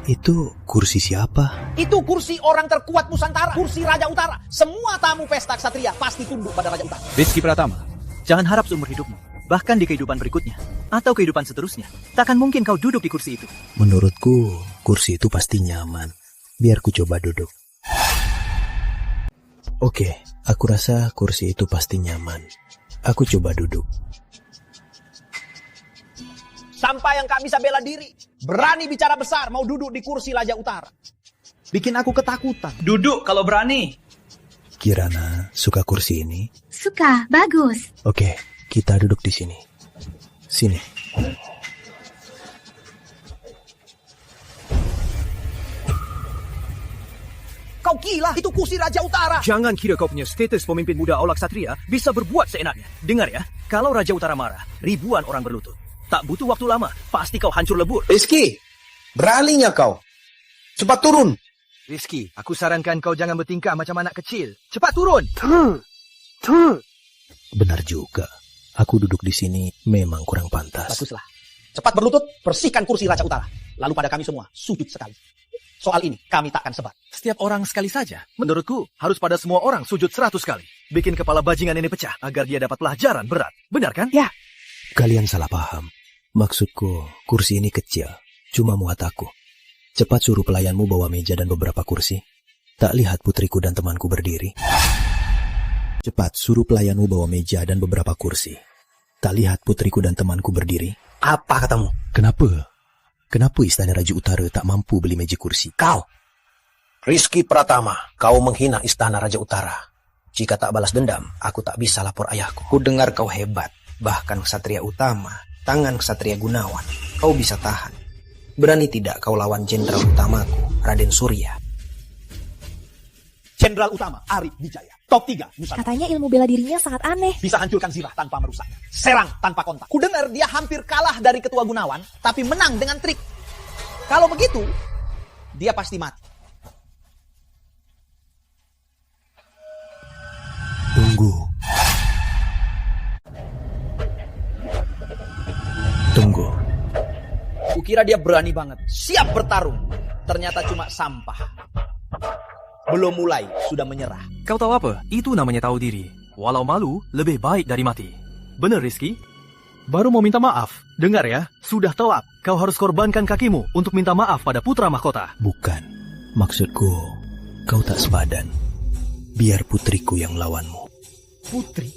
Itu kursi siapa? Itu kursi orang terkuat Nusantara, kursi Raja Utara. Semua tamu pesta Ksatria pasti tunduk pada Raja Utara. Rizky Pratama, jangan harap seumur hidupmu, bahkan di kehidupan berikutnya, atau kehidupan seterusnya, takkan mungkin kau duduk di kursi itu. Menurutku, kursi itu pasti nyaman. Biar ku coba duduk. Oke, aku rasa kursi itu pasti nyaman. Aku coba duduk. Sampai yang tak bisa bela diri, berani bicara besar, mau duduk di kursi Raja Utara. Bikin aku ketakutan. Duduk kalau berani. Kirana, suka kursi ini? Suka, bagus. Oke, kita duduk di sini. Sini. Kau gila, itu kursi Raja Utara. Jangan kira kau punya status pemimpin muda Aula Ksatria bisa berbuat seenaknya. Dengar ya, kalau Raja Utara marah, ribuan orang berlutut. Tak butuh waktu lama, pasti kau hancur lebur. Rizky, beraninya kau. Cepat turun. Rizky, aku sarankan kau jangan bertingkah macam anak kecil. Cepat turun. Benar juga. Aku duduk di sini memang kurang pantas. Baguslah. Cepat berlutut, bersihkan kursi Raja Utara. Lalu pada kami semua, sujud sekali. Soal ini, kami takkan sebar. Setiap orang sekali saja. Menurutku, harus pada semua orang sujud 100 kali. Bikin kepala bajingan ini pecah, agar dia dapat pelajaran berat. Benar kan? Ya. Kalian salah paham. Maksudku, kursi ini kecil. Cuma muat aku. Cepat suruh pelayanmu bawa meja dan beberapa kursi. Tak lihat putriku dan temanku berdiri. Cepat suruh pelayanmu bawa meja dan beberapa kursi. Tak lihat putriku dan temanku berdiri. Apa katamu? Kenapa? Kenapa Istana Raja Utara tak mampu beli meja kursi? Kau, Rizky Pratama, kau menghina Istana Raja Utara. Jika tak balas dendam, aku tak bisa lapor ayahku. Ku dengar kau hebat. Bahkan Ksatria Utama, tangan Ksatria Gunawan, kau bisa tahan. Berani tidak kau lawan Jenderal Utamaku, Raden Surya? Jenderal Utama, Arif Wijaya, top 3 Nusantara. Katanya ilmu bela dirinya sangat aneh. Bisa hancurkan zirah tanpa merusaknya. Serang tanpa kontak. Ku dengar dia hampir kalah dari Ketua Gunawan, tapi menang dengan trik. Kalau begitu, dia pasti mati. Tunggu. Kukira dia berani banget, siap bertarung. Ternyata cuma sampah. Belum mulai, sudah menyerah. Kau tahu apa? Itu namanya tahu diri. Walau malu, lebih baik dari mati. Benar, Rizky? Baru mau minta maaf. Dengar ya, sudah telat. Kau harus korbankan kakimu untuk minta maaf pada putra mahkota. Bukan. Maksudku, kau tak sepadan. Biar putriku yang lawanmu. Putri?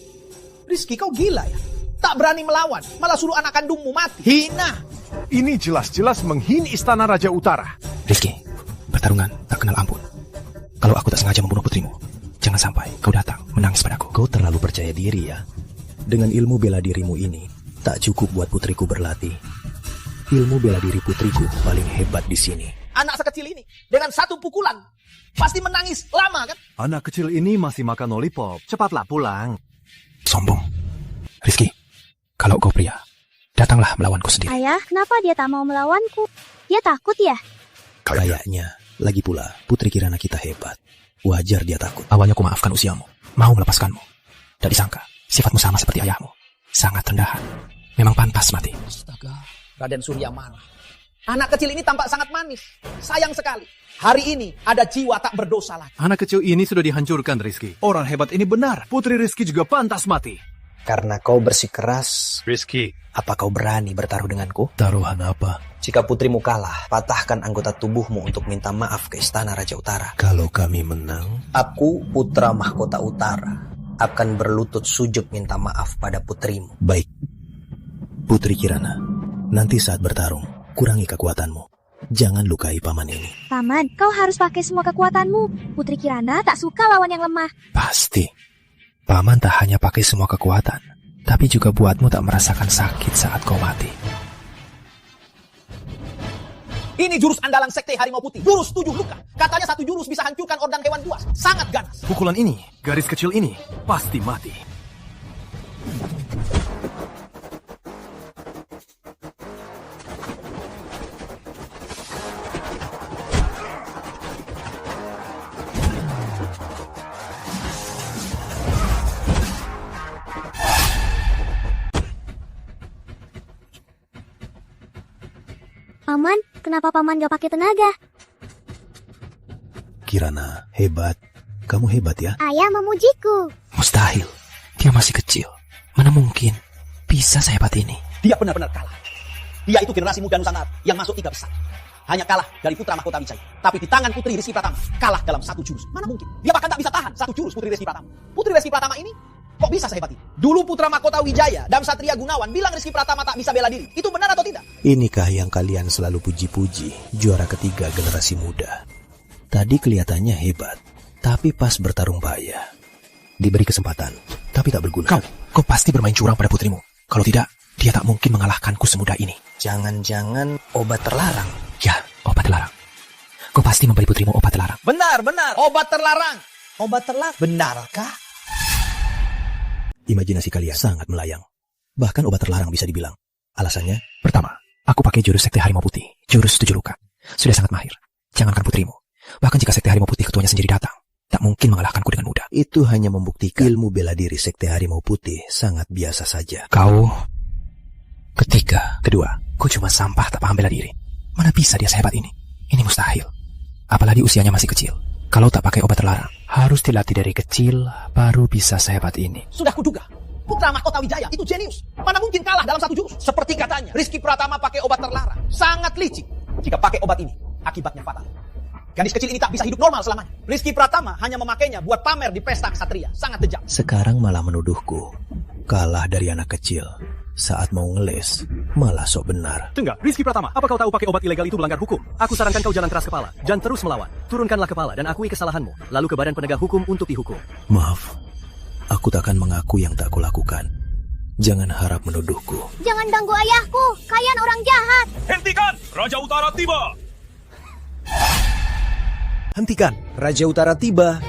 Rizky, kau gila ya? Tak berani melawan, malah suruh anak kandungmu mati. Hina! Ini jelas-jelas menghina Istana Raja Utara. Rizky, pertarungan tak kenal ampun. Kalau aku tak sengaja membunuh putrimu, jangan sampai kau datang menangis padaku. Kau terlalu percaya diri ya. Dengan ilmu bela dirimu ini, tak cukup buat putriku berlatih. Ilmu bela diri putriku paling hebat di sini. Anak sekecil ini, dengan satu pukulan, pasti menangis lama kan? Anak kecil ini masih makan lollipop. Cepatlah pulang. Sombong. Rizky, kalau kau pria, datanglah melawanku sendiri. Ayah, kenapa dia tak mau melawanku? Dia takut ya? Kayaknya. Lagi pula, Putri Kirana kita hebat. Wajar dia takut. Awalnya ku maafkan usiamu, mau melepaskanmu. Tak disangka, sifatmu sama seperti ayahmu. Sangat rendahan. Memang pantas mati. Astaga, Raden Surya mana? Anak kecil ini tampak sangat manis. Sayang sekali. Hari ini ada jiwa tak berdosa lagi. Anak kecil ini sudah dihancurkan, Rizky. Orang hebat ini benar. Putri Rizky juga pantas mati. Karena kau bersikeras, Rizky, apa kau berani bertaruh denganku? Taruhan apa? Jika putrimu kalah, patahkan anggota tubuhmu untuk minta maaf ke Istana Raja Utara. Kalau kami menang, aku, putra mahkota utara, akan berlutut sujud minta maaf pada putrimu. Baik. Putri Kirana, nanti saat bertarung, kurangi kekuatanmu. Jangan lukai paman ini. Paman, kau harus pakai semua kekuatanmu. Putri Kirana tak suka lawan yang lemah. Pasti. Paman tak hanya pakai semua kekuatan, tapi juga buatmu tak merasakan sakit saat kau mati. Ini jurus andalan sekte Harimau Putih. Jurus 7 luka. Katanya satu jurus bisa hancurkan ordang hewan buas. Sangat ganas. Pukulan ini, garis kecil ini, pasti mati. Paman, kenapa paman gak pakai tenaga? Kirana, hebat. Kamu hebat ya? Ayah memujiku. Mustahil. Dia masih kecil. Mana mungkin bisa sehebat ini? Dia benar-benar kalah. Dia itu generasi muda Nusantara yang masuk 3 besar. Hanya kalah dari putra mahkota Wijaya. Tapi di tangan Putri Rizky Pratama, kalah dalam 1 jurus. Mana mungkin? Dia bahkan tak bisa tahan 1 jurus Putri Rizky Pratama. Putri Rizky Pratama ini kok bisa sehebat ini? Dulu putra mahkota Wijaya dan Satria Gunawan bilang Rizky Pratama tak bisa bela diri. Itu benar atau tidak? Inikah yang kalian selalu puji-puji, juara ketiga generasi muda? Tadi kelihatannya hebat, tapi pas bertarung bahaya. Diberi kesempatan, tapi tak berguna. Kau pasti bermain curang pada putrimu. Kalau tidak, dia tak mungkin mengalahkanku semudah ini. Jangan-jangan obat terlarang. Ya, obat terlarang. Kau pasti memberi putrimu obat terlarang. Benar. Obat terlarang. Obat terlarang. Benarkah? Imajinasi kalian sangat melayang. Bahkan obat terlarang bisa dibilang. Alasannya? Pertama, aku pakai jurus sekte Harimau Putih. Jurus 7 luka. Sudah sangat mahir. Jangankan putrimu. Bahkan jika sekte Harimau Putih ketuanya sendiri datang, tak mungkin mengalahkanku dengan mudah. Itu hanya membuktikan ilmu bela diri sekte Harimau Putih sangat biasa saja. Kau ketiga. Kedua, kau cuma sampah tak paham bela diri. Mana bisa dia sehebat ini? Ini mustahil. Apalagi usianya masih kecil. Kalau tak pakai obat terlarang, harus dilatih dari kecil baru bisa sehebat ini. Sudah kuduga. Putra mahkota Wijaya itu jenius. Mana mungkin kalah dalam 1 jurus? Seperti katanya, Rizky Pratama pakai obat terlarang. Sangat licik. Jika pakai obat ini, akibatnya fatal. Gadis kecil ini tak bisa hidup normal selamanya. Rizky Pratama hanya memakainya buat pamer di pesta kesatria. Sangat kejam. Sekarang malah menuduhku kalah dari anak kecil. Saat mau ngeles, malah sok benar. Tunggu, Rizky Pratama, apa kau tahu pakai obat ilegal itu melanggar hukum? Aku sarankan kau jangan keras kepala, dan terus melawan. Turunkanlah kepala dan akui kesalahanmu, lalu ke badan penegak hukum untuk dihukum. Maaf, aku takkan mengaku yang tak kulakukan. Jangan harap menuduhku. Jangan ganggu ayahku, kalian orang jahat. Hentikan, Raja Utara tiba. Hentikan, Raja Utara tiba.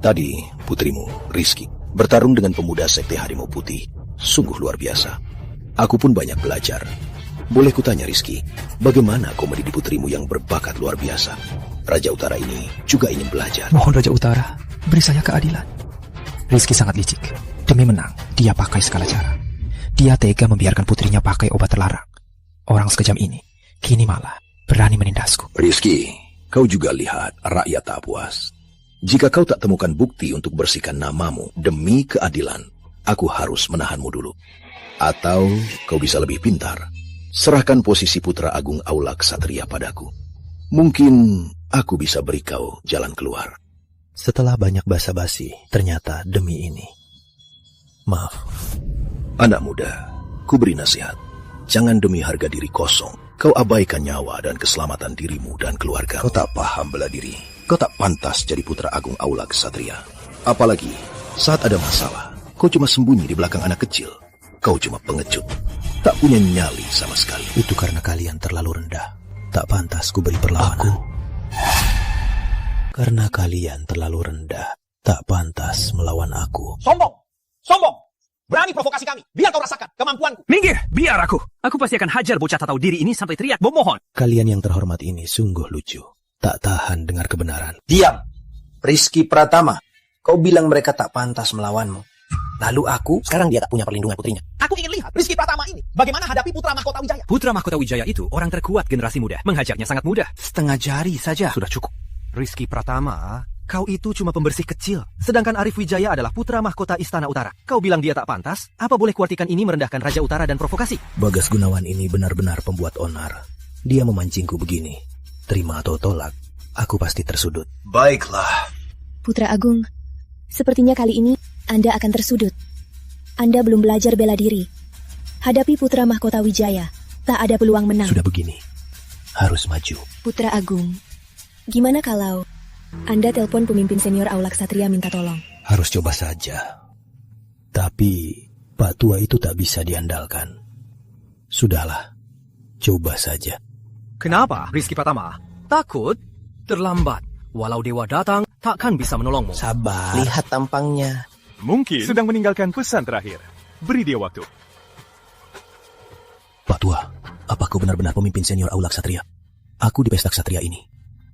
Tadi, putrimu, Rizky, bertarung dengan pemuda sekte Harimau Putih. Sungguh luar biasa. Aku pun banyak belajar. Boleh kutanya, Rizky, bagaimana kau mendidik putrimu yang berbakat luar biasa? Raja Utara ini juga ingin belajar. Mohon Raja Utara, beri saya keadilan. Rizky sangat licik. Demi menang, dia pakai segala cara. Dia tega membiarkan putrinya pakai obat terlarang. Orang sekejam ini, kini malah berani menindasku. Rizky, kau juga lihat rakyat tak puas. Jika kau tak temukan bukti untuk bersihkan namamu demi keadilan, aku harus menahanmu dulu. Atau kau bisa lebih pintar, serahkan posisi Putra Agung Aula Ksatria padaku. Mungkin aku bisa beri kau jalan keluar. Setelah banyak basa-basi, ternyata demi ini. Maaf. Anak muda, ku beri nasihat. Jangan demi harga diri kosong, kau abaikan nyawa dan keselamatan dirimu dan keluarga. Kau tak paham bela diri. Kau tak pantas jadi Putra Agung Aula Ksatria. Apalagi saat ada masalah, kau cuma sembunyi di belakang anak kecil. Kau cuma pengecut. Tak punya nyali sama sekali. Itu karena kalian terlalu rendah. Tak pantas ku beri perlawanan. Karena kalian terlalu rendah, tak pantas melawan aku. Sombong! Sombong! Berani provokasi kami. Biar kau rasakan kemampuanku. Minggir, biar aku. Aku pasti akan hajar bocah tak tahu diri ini sampai teriak memohon. Kalian yang terhormat ini sungguh lucu. Tak tahan dengar kebenaran. Diam, Rizky Pratama. Kau bilang mereka tak pantas melawanmu. Lalu aku, sekarang dia tak punya perlindungan putrinya. Aku ingin lihat Rizky Pratama ini bagaimana hadapi Putra Mahkota Wijaya. Putra Mahkota Wijaya itu orang terkuat generasi muda. Menghajarnya sangat mudah. Setengah jari saja sudah cukup. Rizky Pratama, kau itu cuma pembersih kecil. Sedangkan Arif Wijaya adalah Putra Mahkota Istana Utara. Kau bilang dia tak pantas? Apa boleh kuartikan ini merendahkan Raja Utara dan provokasi? Bagas Gunawan ini benar-benar pembuat onar. Dia memancingku begini. Terima atau tolak, aku pasti tersudut. Baiklah. Putra Agung, sepertinya kali ini Anda akan tersudut. Anda belum belajar bela diri. Hadapi Putra Mahkota Wijaya, tak ada peluang menang. Sudah begini, harus maju. Putra Agung, gimana kalau Anda telepon pemimpin senior Aula Ksatria minta tolong? Harus coba saja. Tapi Pak Tua itu tak bisa diandalkan. Sudahlah, coba saja. Kenapa, Rizky Pratama? Takut? Terlambat. Walau dewa datang, takkan bisa menolongmu. Sabar. Lihat tampangnya. Mungkin sedang meninggalkan pesan terakhir. Beri dia waktu. Pak Tua, apa kau benar-benar pemimpin senior Aula Ksatria? Aku di pesta Ksatria ini.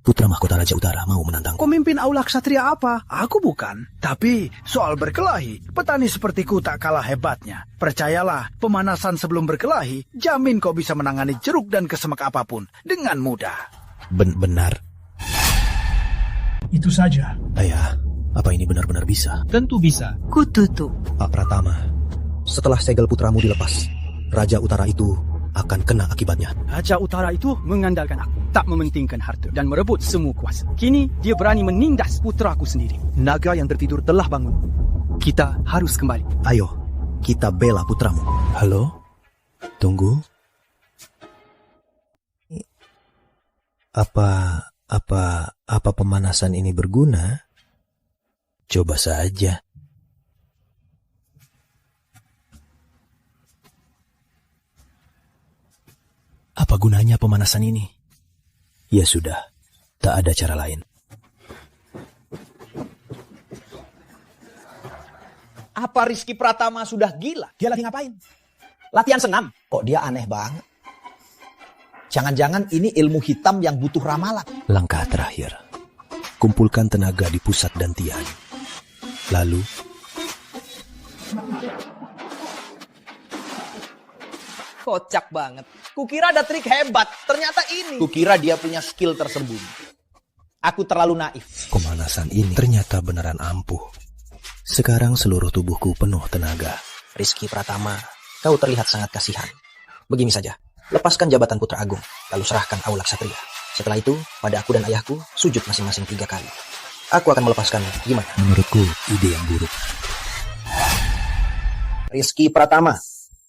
Putra mahkota Raja Utara mau menantangku. Pemimpin Aula Ksatria apa? Aku bukan. Tapi soal berkelahi, petani sepertiku tak kalah hebatnya. Percayalah, pemanasan sebelum berkelahi, jamin kau bisa menangani jeruk dan kesemek apapun dengan mudah. Benar. Itu saja. Ayah, apa ini benar-benar bisa? Tentu bisa. Kututup. Pak Pratama, setelah segel putramu dilepas, Raja Utara itu akan kena akibatnya. Raja Utara itu mengandalkan aku, tak mementingkan harta dan merebut semua kuasa. Kini dia berani menindas putraku sendiri. Naga yang tertidur telah bangun. Kita harus kembali. Ayo, kita bela putramu. Halo? Tunggu. Apa pemanasan ini berguna? Coba saja. Apa gunanya pemanasan ini? Ya sudah, tak ada cara lain. Apa Rizky Pratama sudah gila? Dia lagi ngapain? Latihan senam. Kok dia aneh banget? Jangan-jangan ini ilmu hitam yang butuh ramalan. Langkah terakhir. Kumpulkan tenaga di pusat dantian. Lalu Kocak banget. Kukira ada trik hebat. Ternyata ini. Kukira dia punya skill tersembunyi. Aku terlalu naif. pemanasan ini ternyata beneran ampuh. Sekarang seluruh tubuhku penuh tenaga. Rizky Pratama, kau terlihat sangat kasihan. Begini saja, lepaskan jabatan Putra Agung, lalu serahkan Aula Ksatria. Setelah itu, pada aku dan ayahku, sujud masing-masing 3 kali. Aku akan melepaskanmu, gimana? Menurutku, ide yang buruk. Rizky Pratama,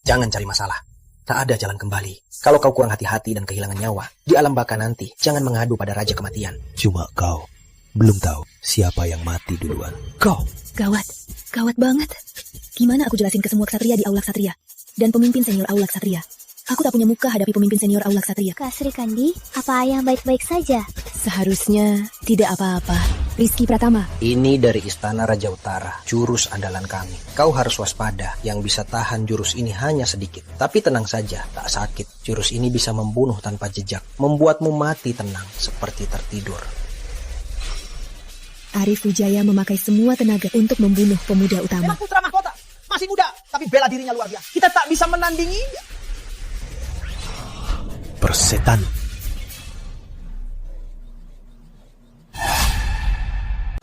jangan cari masalah. Tak ada jalan kembali. Kalau kau kurang hati-hati dan kehilangan nyawa, di alam baka nanti, jangan mengadu pada Raja Kematian. Cuma kau belum tahu siapa yang mati duluan. Kau. Gawat banget. Gimana aku jelasin ke semua ksatria di Aula Ksatria? Dan pemimpin senior Aula Ksatria. Aku tak punya muka hadapi pemimpin senior Aula Ksatria. Kak Sri Kandi, apa ayah baik-baik saja? Seharusnya tidak apa-apa. Rizky Pratama. Ini dari Istana Raja Utara, jurus andalan kami. Kau harus waspada, yang bisa tahan jurus ini hanya sedikit. Tapi tenang saja, tak sakit. Jurus ini bisa membunuh tanpa jejak, membuatmu mati tenang, seperti tertidur. Arif Wijaya memakai semua tenaga untuk membunuh pemuda utama. Memang putra mahkota, masih muda, tapi bela dirinya luar biasa. Kita tak bisa menandinginya. Persetan.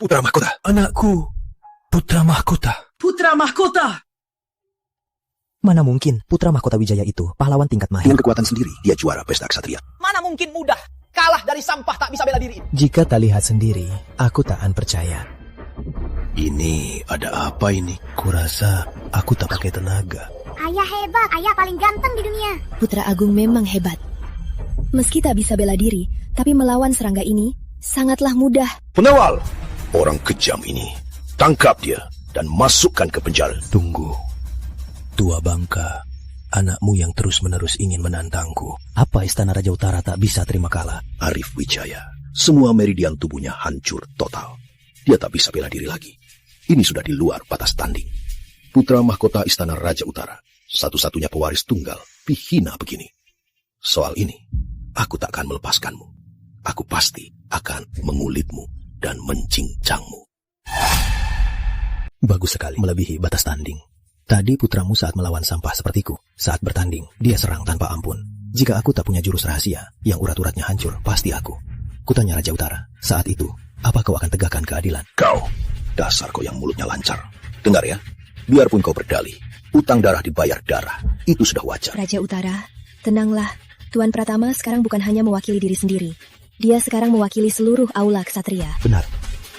Putra mahkota. Anakku. Putra mahkota. Putra mahkota. Mana mungkin Putra Mahkota Wijaya itu pahlawan tingkat mahir. Dengan kekuatan sendiri, dia juara pesta ksatria. Mana mungkin mudah. Kalah dari sampah tak bisa bela diri. Jika tak lihat sendiri, aku takkan percaya. Ini ada apa ini? Kurasa aku tak pakai tenaga. Ayah hebat, ayah paling ganteng di dunia. Putra Agung memang hebat. Meski tak bisa bela diri, tapi melawan serangga ini sangatlah mudah. Pengawal, orang kejam ini. Tangkap dia dan masukkan ke penjara. Tunggu. Tua Bangka, anakmu yang terus-menerus ingin menantangku. Apa Istana Raja Utara tak bisa terima kalah? Arif Wijaya, semua meridian tubuhnya hancur total. Dia tak bisa bela diri lagi. Ini sudah di luar batas tanding. Putra mahkota Istana Raja Utara, satu-satunya pewaris tunggal, dihina begini. Soal ini, aku tak akan melepaskanmu. Aku pasti akan mengulitmu dan mencincangmu. Bagus sekali, melebihi batas tanding. Tadi putramu saat melawan sampah sepertiku. Saat bertanding, dia serang tanpa ampun. Jika aku tak punya jurus rahasia, yang urat-uratnya hancur, pasti aku. Kutanya Raja Utara, saat itu, apa kau akan tegakkan keadilan? Kau, dasar kau yang mulutnya lancar. Dengar ya, biarpun kau berdalih, utang darah dibayar darah, itu sudah wajar. Raja Utara, tenanglah. Tuan Pratama sekarang bukan hanya mewakili diri sendiri. Dia sekarang mewakili seluruh Aula Ksatria. Benar,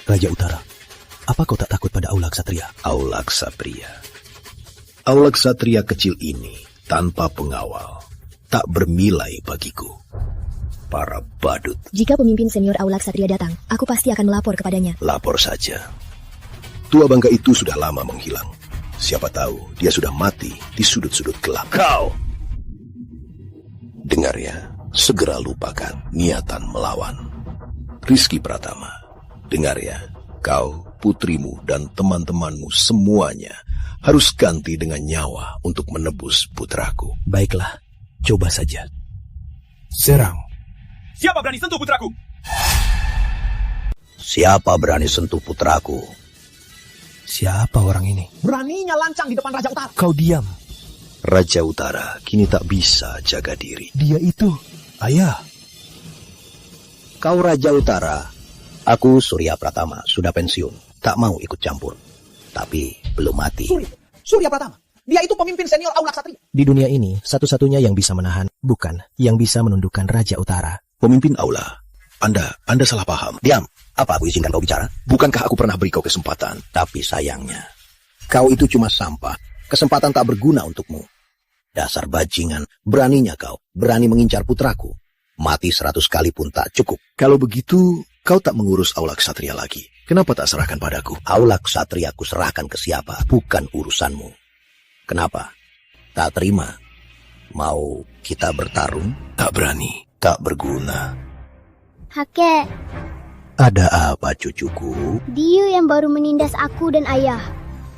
Raja Utara. Apa kau tak takut pada Aula Ksatria? Aula Ksatria. Aula Ksatria kecil ini, tanpa pengawal, tak bernilai bagiku. Para badut. Jika pemimpin senior Aula Ksatria datang, aku pasti akan melapor kepadanya. Lapor saja. Tua bangka itu sudah lama menghilang. Siapa tahu dia sudah mati di sudut-sudut gelap. Kau! Dengar ya, segera lupakan niatan melawan. Rizky Pratama, dengar ya, kau, putrimu, dan teman-temanmu semuanya harus ganti dengan nyawa untuk menebus putraku. Baiklah, coba saja. Serang. Siapa berani sentuh putraku? Siapa berani sentuh putraku? Siapa orang ini? Beraninya lancang di depan Raja Utara. Kau diam. Raja Utara kini tak bisa jaga diri. Dia itu, ayah. Kau Raja Utara, aku Surya Pratama, sudah pensiun. Tak mau ikut campur. Tapi belum mati. Surya Pratama. Dia itu pemimpin senior Aula Ksatria. Di dunia ini, satu-satunya yang bisa menahan, bukan yang bisa menundukkan Raja Utara. Pemimpin Aula, Anda salah paham. Diam, apa aku izinkan kau bicara? Bukankah aku pernah beri kau kesempatan? Tapi sayangnya, kau itu cuma sampah. Kesempatan tak berguna untukmu. Dasar bajingan, beraninya kau, berani mengincar putraku. Mati 100 kali pun tak cukup. Kalau begitu, kau tak mengurus Aula Ksatria lagi. Kenapa tak serahkan padaku? Aula Ksatria ku serahkan ke siapa, bukan urusanmu. Kenapa? Tak terima? Mau kita bertarung? Tak berani, tak berguna. Kakek, Ada apa cucuku? Diu yang baru menindas aku dan ayah.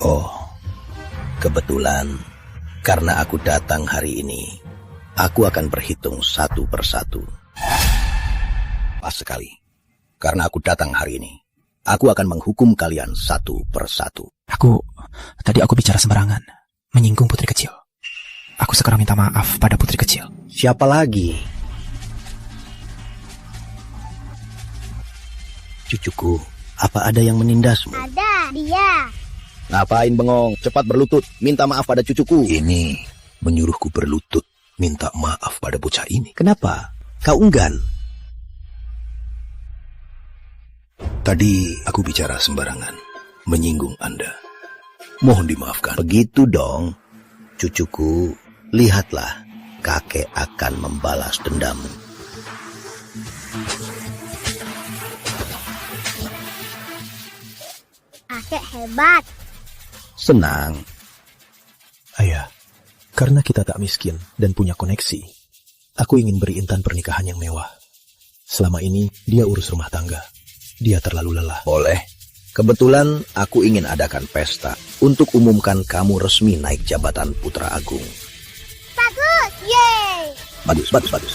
Oh, kebetulan karena aku datang hari ini, aku akan berhitung satu persatu. Pas sekali, karena aku datang hari ini, aku akan menghukum kalian satu persatu. Tadi aku bicara sembarangan, menyinggung putri kecil. Aku sekarang minta maaf pada putri kecil. Siapa lagi? Cucuku, apa ada yang menindasmu? Ada, dia. Ngapain bengong? Cepat berlutut, minta maaf pada cucuku. Ini menyuruhku berlutut, minta maaf pada bocah ini. Kenapa? Kau enggan? Tadi aku bicara sembarangan, menyinggung Anda. Mohon dimaafkan. Begitu dong, cucuku. Lihatlah, kakek akan membalas dendammu. Kakek hebat. Senang. Ayah, karena kita tak miskin dan punya koneksi, aku ingin beri Intan pernikahan yang mewah. Selama ini, dia urus rumah tangga. Dia terlalu lelah. Boleh. Kebetulan aku ingin adakan pesta untuk umumkan kamu resmi naik jabatan Putra Agung. Bagus, yeay. Bagus.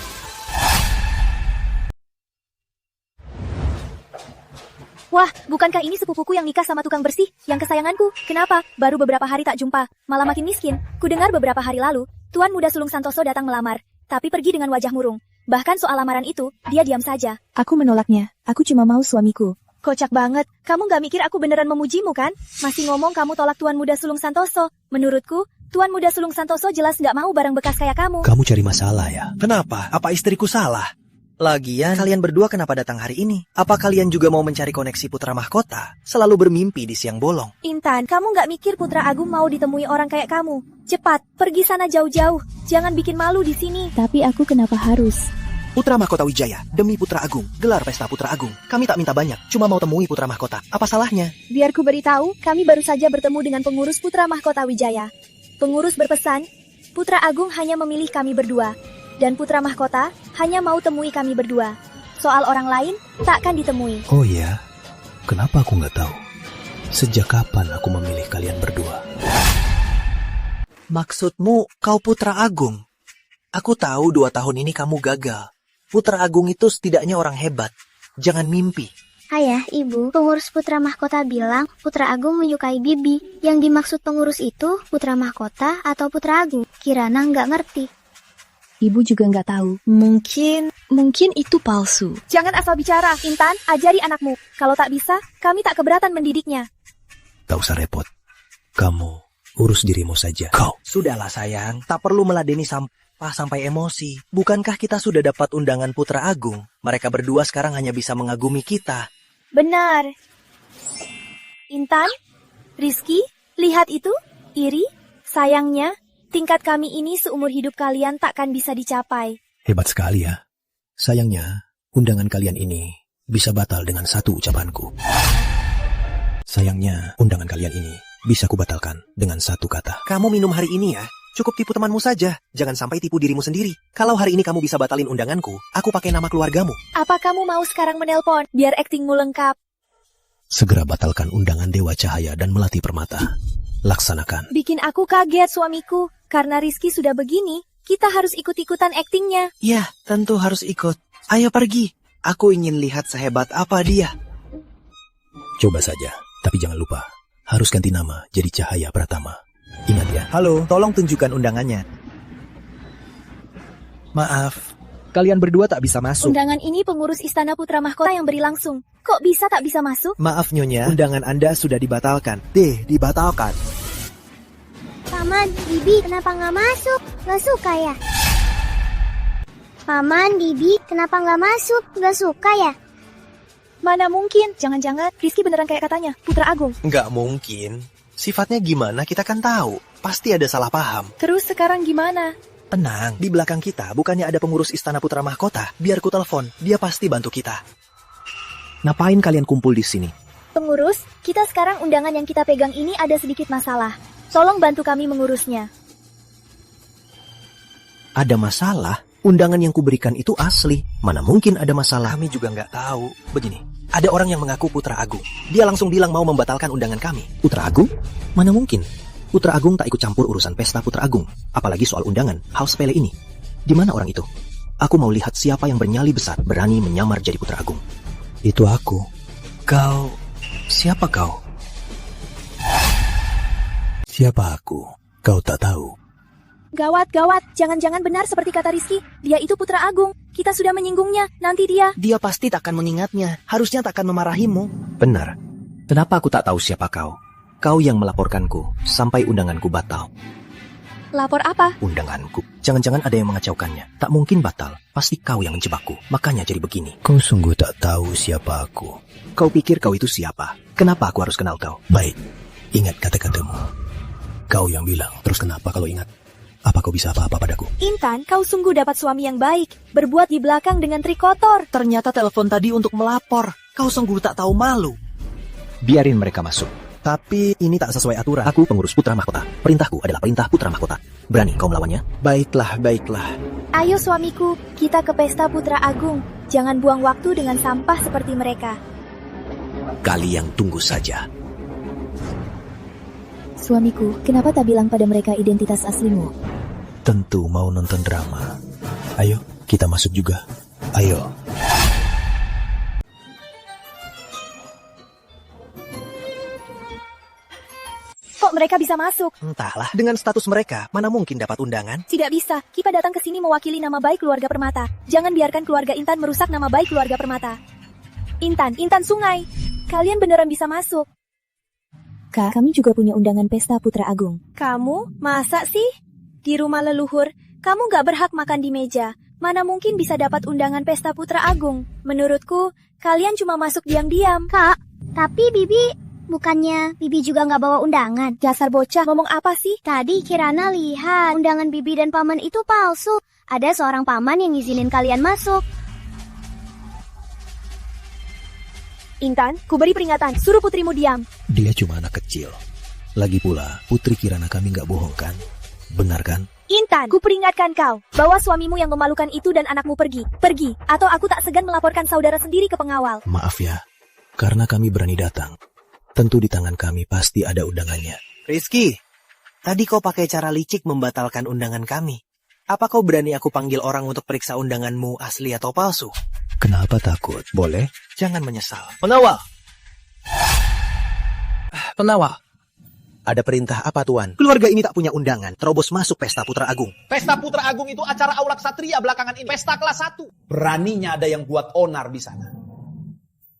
Wah, bukankah ini sepupuku yang nikah sama tukang bersih, yang kesayanganku? Kenapa? Baru beberapa hari tak jumpa, malah makin miskin. Kudengar beberapa hari lalu, Tuan Muda Sulung Santoso datang melamar, tapi pergi dengan wajah murung. Bahkan soal lamaran itu, dia diam saja. Aku menolaknya, aku cuma mau suamiku. Kocak banget, kamu gak mikir aku beneran memujimu kan? Masih ngomong kamu tolak Tuan Muda Sulung Santoso. Menurutku, Tuan Muda Sulung Santoso jelas gak mau barang bekas kayak kamu. Kamu cari masalah ya? Kenapa? Apa istriku salah? Lagian, kalian berdua kenapa datang hari ini? Apa kalian juga mau mencari koneksi putra mahkota? Selalu bermimpi di siang bolong. Intan, kamu gak mikir Putra Agung mau ditemui orang kayak kamu? Cepat, pergi sana jauh-jauh. Jangan bikin malu di sini. Tapi aku kenapa harus? Putra Mahkota Wijaya, demi Putra Agung, gelar pesta Putra Agung. Kami tak minta banyak, cuma mau temui Putra Mahkota. Apa salahnya? Biar ku beritahu, kami baru saja bertemu dengan pengurus Putra Mahkota Wijaya. Pengurus berpesan, Putra Agung hanya memilih kami berdua. Dan Putra Mahkota hanya mau temui kami berdua. Soal orang lain, takkan ditemui. Oh ya? Kenapa aku nggak tahu? Sejak kapan aku memilih kalian berdua? Maksudmu, kau Putra Agung? Aku tahu 2 tahun ini kamu gagal. Putra Agung itu setidaknya orang hebat. Jangan mimpi. Ayah, ibu, pengurus Putra Mahkota bilang Putra Agung menyukai Bibi. Yang dimaksud pengurus itu Putra Mahkota atau Putra Agung? Kirana nggak ngerti. Ibu juga nggak tahu. Mungkin itu palsu. Jangan asal bicara, Intan, ajari anakmu. Kalau tak bisa, kami tak keberatan mendidiknya. Tak usah repot. Kamu urus dirimu saja. Kau. Sudahlah sayang, tak perlu meladeni sampah sampai emosi. Bukankah kita sudah dapat undangan Putra Agung? Mereka berdua sekarang hanya bisa mengagumi kita. Benar. Intan, Rizky, lihat itu, iri, sayangnya, tingkat kami ini seumur hidup kalian takkan bisa dicapai. Hebat sekali ya. Sayangnya, undangan kalian ini bisa batal dengan satu ucapanku. Sayangnya, undangan kalian ini bisa kubatalkan dengan satu kata. Kamu minum hari ini ya. Cukup tipu temanmu saja. Jangan sampai tipu dirimu sendiri. Kalau hari ini kamu bisa batalin undanganku, aku pakai nama keluargamu. Apa kamu mau sekarang menelpon biar aktingmu lengkap? Segera batalkan undangan Dewa Cahaya dan Melati Permata. Laksanakan. Bikin aku kaget suamiku. Karena Rizky sudah begini, kita harus ikut-ikutan aktingnya. Ya, tentu harus ikut. Ayo pergi. Aku ingin lihat sehebat apa dia. Coba saja, tapi jangan lupa, harus ganti nama jadi Cahaya Pratama. Ingat ya. Halo, tolong tunjukkan undangannya. Maaf, kalian berdua tak bisa masuk. Undangan ini pengurus Istana Putra Mahkota yang beri langsung. Kok bisa tak bisa masuk? Maaf Nyonya, undangan Anda sudah dibatalkan. Dibatalkan. Paman, Bibi kenapa nggak masuk? Nggak suka ya? Paman, Bibi kenapa nggak masuk? Nggak suka ya? Mana mungkin? Jangan-jangan Rizky beneran kayak katanya, Putra Agung. Nggak mungkin. Sifatnya gimana kita kan tahu. Pasti ada salah paham. Terus sekarang gimana? Tenang, di belakang kita bukannya ada pengurus Istana Putra Mahkota. Biar ku telepon, dia pasti bantu kita. Ngapain kalian kumpul di sini? Pengurus, kita sekarang undangan yang kita pegang ini ada sedikit masalah. Tolong bantu kami mengurusnya. Ada masalah? Undangan yang kuberikan itu asli. Mana mungkin ada masalah? Kami juga nggak tahu. Begini, ada orang yang mengaku Putra Agung. Dia langsung bilang mau membatalkan undangan kami. Putra Agung? Mana mungkin? Putra Agung tak ikut campur urusan pesta Putra Agung. Apalagi soal undangan, hal sepele ini. Di mana orang itu? Aku mau lihat siapa yang bernyali besar berani menyamar jadi Putra Agung. Itu aku. Kau... Siapa kau? Siapa aku? Kau tak tahu. Gawat, jangan-jangan benar seperti kata Rizky. Dia itu Putra Agung. Kita sudah menyinggungnya. Nanti dia... Dia pasti tak akan mengingatnya. Harusnya tak akan memarahimu. Benar. Kenapa aku tak tahu siapa kau? Kau yang melaporkanku sampai undanganku batal. Lapor apa? Undanganku. Jangan-jangan ada yang mengacaukannya. Tak mungkin batal. Pasti kau yang menjebakku. Makanya jadi begini. Kau sungguh tak tahu siapa aku. Kau pikir kau itu siapa? Kenapa aku harus kenal kau? Baik. Ingat kata-katamu. Kau yang bilang. Terus kenapa kalau ingat? Apa kau bisa apa-apa padaku? Intan, kau sungguh dapat suami yang baik. Berbuat di belakang dengan trik kotor. Ternyata telepon tadi untuk melapor. Kau sungguh tak tahu malu. Biarin mereka masuk. Tapi ini tak sesuai aturan. Aku pengurus Putra Mahkota. Perintahku adalah perintah Putra Mahkota. Berani kau melawannya? Baiklah. Ayo suamiku, kita ke pesta Putra Agung. Jangan buang waktu dengan sampah seperti mereka. Kalian tunggu saja. Suamiku, kenapa tak bilang pada mereka identitas aslimu? Tentu mau nonton drama. Ayo, kita masuk juga. Ayo. Kok mereka bisa masuk? Entahlah, dengan status mereka, mana mungkin dapat undangan? Tidak bisa, kita datang ke sini mewakili nama baik keluarga Permata. Jangan biarkan keluarga Intan merusak nama baik keluarga Permata. Intan Sungai, kalian beneran bisa masuk. Kak, kami juga punya undangan pesta Putra Agung. Kamu? Masa sih? Di rumah leluhur, kamu gak berhak makan di meja. Mana mungkin bisa dapat undangan pesta Putra Agung? Menurutku, kalian cuma masuk diam-diam. Kak, tapi bukannya Bibi juga nggak bawa undangan? Dasar bocah, ngomong apa sih? Tadi Kirana lihat undangan Bibi dan Paman itu palsu. Ada seorang paman yang ngizinin kalian masuk. Intan, ku beri peringatan, suruh putrimu diam. Dia cuma anak kecil. Lagi pula, Putri Kirana kami nggak bohong kan? Benar kan? Intan, ku peringatkan kau, bawa suamimu yang memalukan itu dan anakmu pergi. Pergi, atau aku tak segan melaporkan saudara sendiri ke pengawal. Maaf ya, karena kami berani datang. Tentu di tangan kami pasti ada undangannya. Rizky, tadi kau pakai cara licik membatalkan undangan kami. Apa kau berani aku panggil orang untuk periksa undanganmu asli atau palsu? Kenapa takut? Boleh? Jangan menyesal. Pengawal! Ada perintah apa, Tuan? Keluarga ini tak punya undangan. Terobos masuk pesta Putra Agung. Pesta Putra Agung itu acara Aula Ksatria belakangan ini. Pesta kelas 1. Beraninya ada yang buat onar di sana.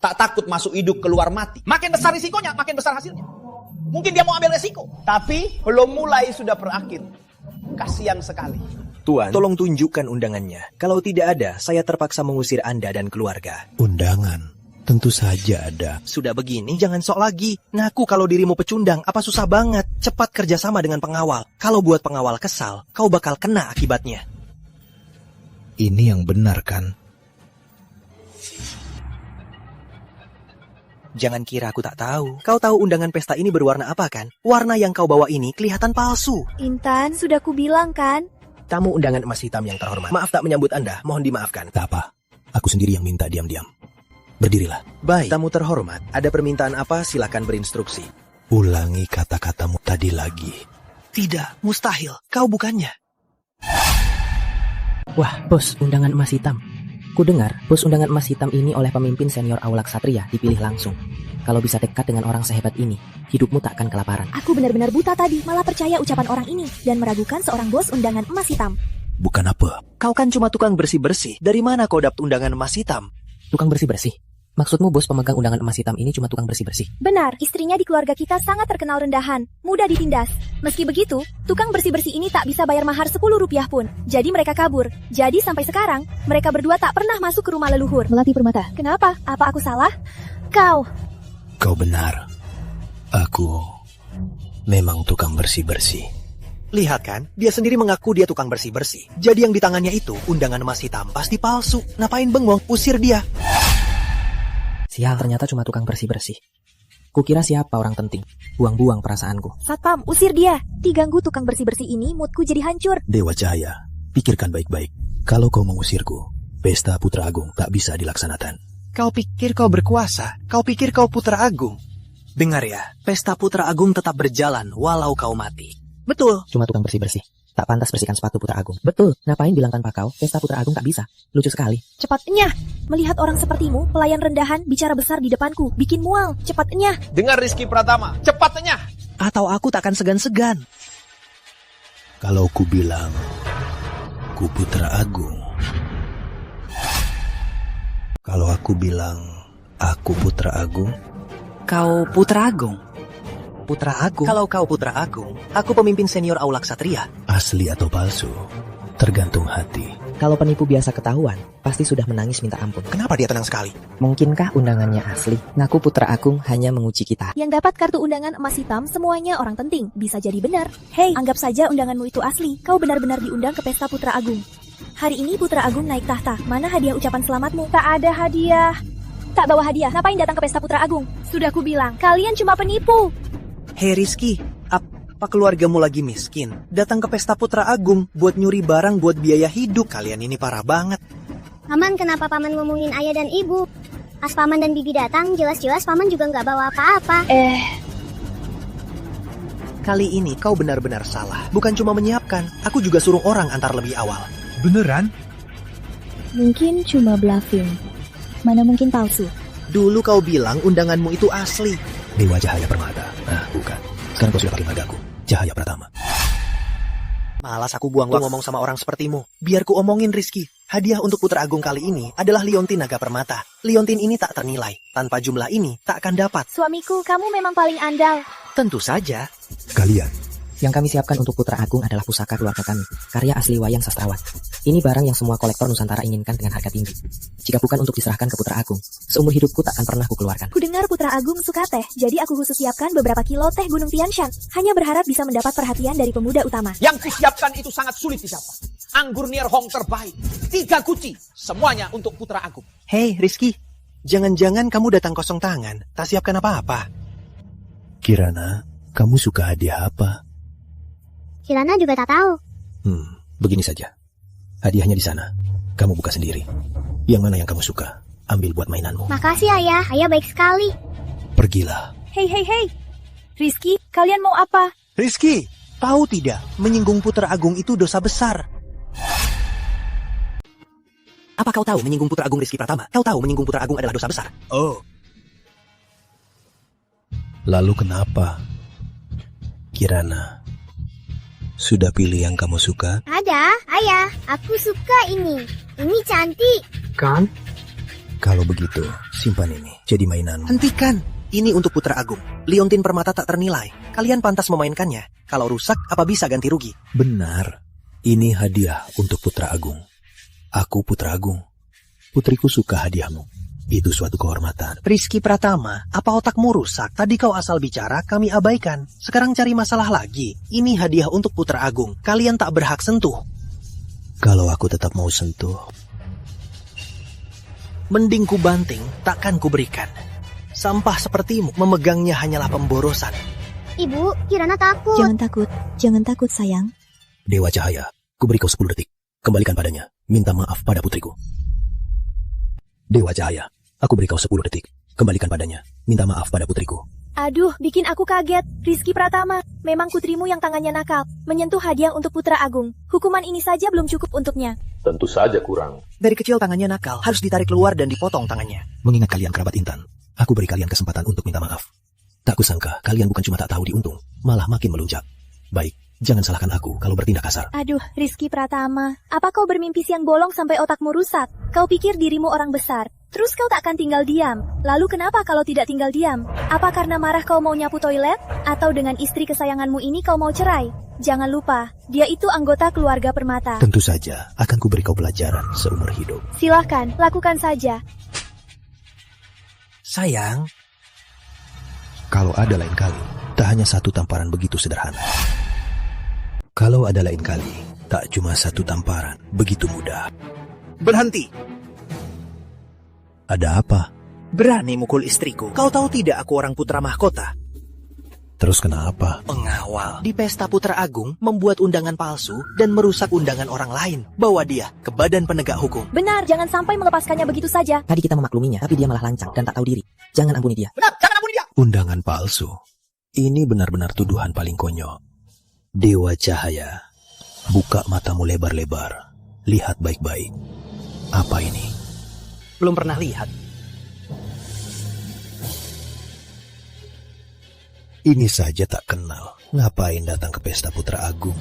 Tak takut masuk hidup keluar mati. Makin besar risikonya, makin besar hasilnya. Mungkin dia mau ambil resiko. Tapi belum mulai sudah berakhir. Kasihan sekali. Tuan, tolong tunjukkan undangannya. Kalau tidak ada, saya terpaksa mengusir Anda dan keluarga. Undangan? Tentu saja ada. Sudah begini, jangan sok lagi. Ngaku kalau dirimu pecundang, apa susah banget. Cepat kerjasama dengan pengawal. Kalau buat pengawal kesal, kau bakal kena akibatnya. Ini yang benar kan? Jangan kira aku tak tahu. Kau tahu undangan pesta ini berwarna apa kan? Warna yang kau bawa ini kelihatan palsu. Intan, sudah kubilang kan? Tamu undangan emas hitam yang terhormat. Maaf tak menyambut Anda, mohon dimaafkan. Tak apa, aku sendiri yang minta diam-diam. Berdirilah. Baik, tamu terhormat, ada permintaan apa? Silakan berinstruksi. Ulangi kata-katamu tadi lagi. Tidak, mustahil. Kau bukannya. Wah, bos, undangan emas hitam. Ku dengar, bos undangan emas hitam ini oleh pemimpin senior Aula Ksatria dipilih langsung. Kalau bisa dekat dengan orang sehebat ini, hidupmu tak akan kelaparan. Aku benar-benar buta tadi, malah percaya ucapan orang ini dan meragukan seorang bos undangan emas hitam. Bukan apa? Kau kan cuma tukang bersih-bersih. Dari mana kau dapat undangan emas hitam? Tukang bersih-bersih? Maksudmu bos pemegang undangan emas hitam ini cuma tukang bersih-bersih? Benar, istrinya di keluarga kita sangat terkenal rendahan, mudah ditindas. Meski begitu, tukang bersih-bersih ini tak bisa bayar mahar 10 rupiah pun. Jadi mereka kabur. Jadi sampai sekarang, mereka berdua tak pernah masuk ke rumah leluhur. Melati Permata. Kenapa? Apa aku salah? Kau benar. Aku memang tukang bersih-bersih. Lihat kan, dia sendiri mengaku dia tukang bersih-bersih. Jadi yang di tangannya itu, undangan emas hitam pasti palsu. Ngapain bengong? Usir dia. Sial, ternyata cuma tukang bersih-bersih. Kukira siapa orang penting. Buang-buang perasaanku. Satpam, usir dia. Diganggu tukang bersih-bersih ini, moodku jadi hancur. Dewa Cahaya, pikirkan baik-baik. Kalau kau mengusirku, pesta Putra Agung tak bisa dilaksanakan. Kau pikir kau berkuasa? Kau pikir kau Putra Agung? Dengar ya, pesta Putra Agung tetap berjalan walau kau mati. Betul. Cuma tukang bersih-bersih. Tak pantas bersihkan sepatu Putra Agung. Betul. Ngapain bilang tanpa kau, pesta Putra Agung tak bisa. Lucu sekali. Cepatnya. Melihat orang sepertimu, pelayan rendahan, bicara besar di depanku. Bikin mual. Cepatnya. Dengar Rizky Pratama. Cepatnya. Atau aku takkan segan-segan. Kalau ku bilang, ku Putra Agung. Kalau aku bilang, aku Putra Agung. Kau Putra Agung? Putra Agung? Kalau kau Putra Agung, aku pemimpin senior Aula Ksatria. Asli atau palsu, tergantung hati. Kalau penipu biasa ketahuan, pasti sudah menangis minta ampun. Kenapa dia tenang sekali? Mungkinkah undangannya asli? Ngaku Putra Agung hanya menguji kita. Yang dapat kartu undangan emas hitam semuanya orang penting. Bisa jadi benar. Hei, anggap saja undanganmu itu asli. Kau benar-benar diundang ke pesta Putra Agung. Hari ini Putra Agung naik tahta. Mana hadiah ucapan selamatmu? Tak ada hadiah. Tak bawa hadiah. Ngapain datang ke pesta Putra Agung? Sudah kubilang, kalian cuma penipu. Hei Rizky, apa keluargamu lagi miskin? Datang ke pesta Putra Agung buat nyuri barang buat biaya hidup. Kalian ini parah banget. Paman, kenapa paman ngomongin ayah dan ibu? Pas paman dan bibi datang, jelas-jelas paman juga nggak bawa apa-apa. Kali ini kau benar-benar salah. Bukan cuma menyiapkan, aku juga suruh orang antar lebih awal. Beneran? Mungkin cuma bluffing. Mana mungkin palsu. Dulu kau bilang undanganmu itu asli. Dewa Cahaya Permata. Nah, bukan. Sekarang kau sudah pakai nagaku. Cahaya Pratama. Malas aku buang waktu ngomong sama orang sepertimu. Biar ku omongin Rizky. Hadiah untuk Putra Agung kali ini adalah liontin naga permata. Liontin ini tak ternilai. Tanpa jumlah ini tak akan dapat. Suamiku, kamu memang paling andal. Tentu saja. Kalian. Yang kami siapkan untuk Putra Agung adalah pusaka keluarga kami, karya asli wayang sastrawan. Ini barang yang semua kolektor Nusantara inginkan dengan harga tinggi. Jika bukan untuk diserahkan ke Putra Agung, seumur hidupku tak akan pernah kukeluarkan. Ku dengar Putra Agung suka teh, jadi aku khusus siapkan beberapa kilo teh Gunung Tianshan. Hanya berharap bisa mendapat perhatian dari pemuda utama. Yang kusiapkan itu sangat sulit didapat. Anggur Nierhong terbaik, 3 guci, semuanya untuk Putra Agung. Hei Rizky, jangan-jangan kamu datang kosong tangan, tak siapkan apa-apa. Kirana, kamu suka hadiah apa? Kirana juga tak tahu. Begini saja. Hadiahnya di sana. Kamu buka sendiri. Yang mana yang kamu suka, ambil buat mainanmu. Makasih ayah, ayah baik sekali. Pergilah. Hei. Rizky, kalian mau apa? Rizky, tahu tidak, menyinggung Putra Agung itu dosa besar. Apa kau tahu menyinggung Putra Agung Rizky Pratama? Kau tahu menyinggung Putra Agung adalah dosa besar? Oh. Lalu kenapa? Kirana, sudah pilih yang kamu suka? Ada, ayah. Aku suka ini. Ini cantik. Kan? Kalau begitu, simpan ini. Jadi mainanmu. Hentikan. Ini untuk Putra Agung. Liontin permata tak ternilai. Kalian pantas memainkannya. Kalau rusak, apa bisa ganti rugi? Benar. Ini hadiah untuk Putra Agung. Aku Putra Agung. Putriku suka hadiahmu. Itu suatu kehormatan. Rizky Pratama, apa otakmu rusak? Tadi kau asal bicara, kami abaikan. Sekarang cari masalah lagi. Ini hadiah untuk Putra Agung. Kalian tak berhak sentuh. Kalau aku tetap mau sentuh, mending ku banting, takkan ku berikan. Sampah sepertimu, memegangnya hanyalah pemborosan. Ibu, Kirana takut. Jangan takut sayang. Dewa Cahaya, kuberi kau 10 detik. Kembalikan padanya. Minta maaf pada putriku. Dewa Cahaya, aku beri kau 10 detik. Kembalikan padanya. Minta maaf pada putriku. Aduh, bikin aku kaget. Rizky Pratama, memang putrimu yang tangannya nakal. Menyentuh hadiah untuk Putra Agung. Hukuman ini saja belum cukup untuknya. Tentu saja kurang. Dari kecil tangannya nakal, harus ditarik keluar dan dipotong tangannya. Mengingat kalian kerabat Intan, aku beri kalian kesempatan untuk minta maaf. Tak kusangka, kalian bukan cuma tak tahu diuntung, malah makin melunjak. Baik, jangan salahkan aku kalau bertindak kasar. Aduh, Rizky Pratama, apa kau bermimpi siang bolong sampai otakmu rusak? Kau pikir dirimu orang besar, terus kau tak akan tinggal diam. Lalu kenapa kalau tidak tinggal diam? Apa karena marah kau mau nyapu toilet? Atau dengan istri kesayanganmu ini kau mau cerai? Jangan lupa, dia itu anggota keluarga Permata. Tentu saja, akan kuberi kau pelajaran seumur hidup. Silahkan, lakukan saja. Sayang, kalau ada lain kali, tak hanya satu tamparan begitu sederhana. Kalau ada lain kali, tak cuma satu tamparan begitu mudah. Berhenti. Ada apa? Berani mukul istriku. Kau tahu tidak aku orang putra mahkota? Terus kenapa? Pengawal di Pesta Putra Agung membuat undangan palsu dan merusak undangan orang lain. Bawa dia ke Badan Penegak Hukum. Benar, jangan sampai melepaskannya begitu saja. Tadi kita memakluminya, tapi dia malah lancang dan tak tahu diri. Jangan ampuni dia. Benar, jangan ampuni dia. Undangan palsu. Ini benar-benar tuduhan paling konyol. Dewa Cahaya, buka matamu lebar-lebar. Lihat baik-baik. Apa ini? Belum pernah lihat. Ini saja tak kenal. Ngapain datang ke Pesta Putra Agung?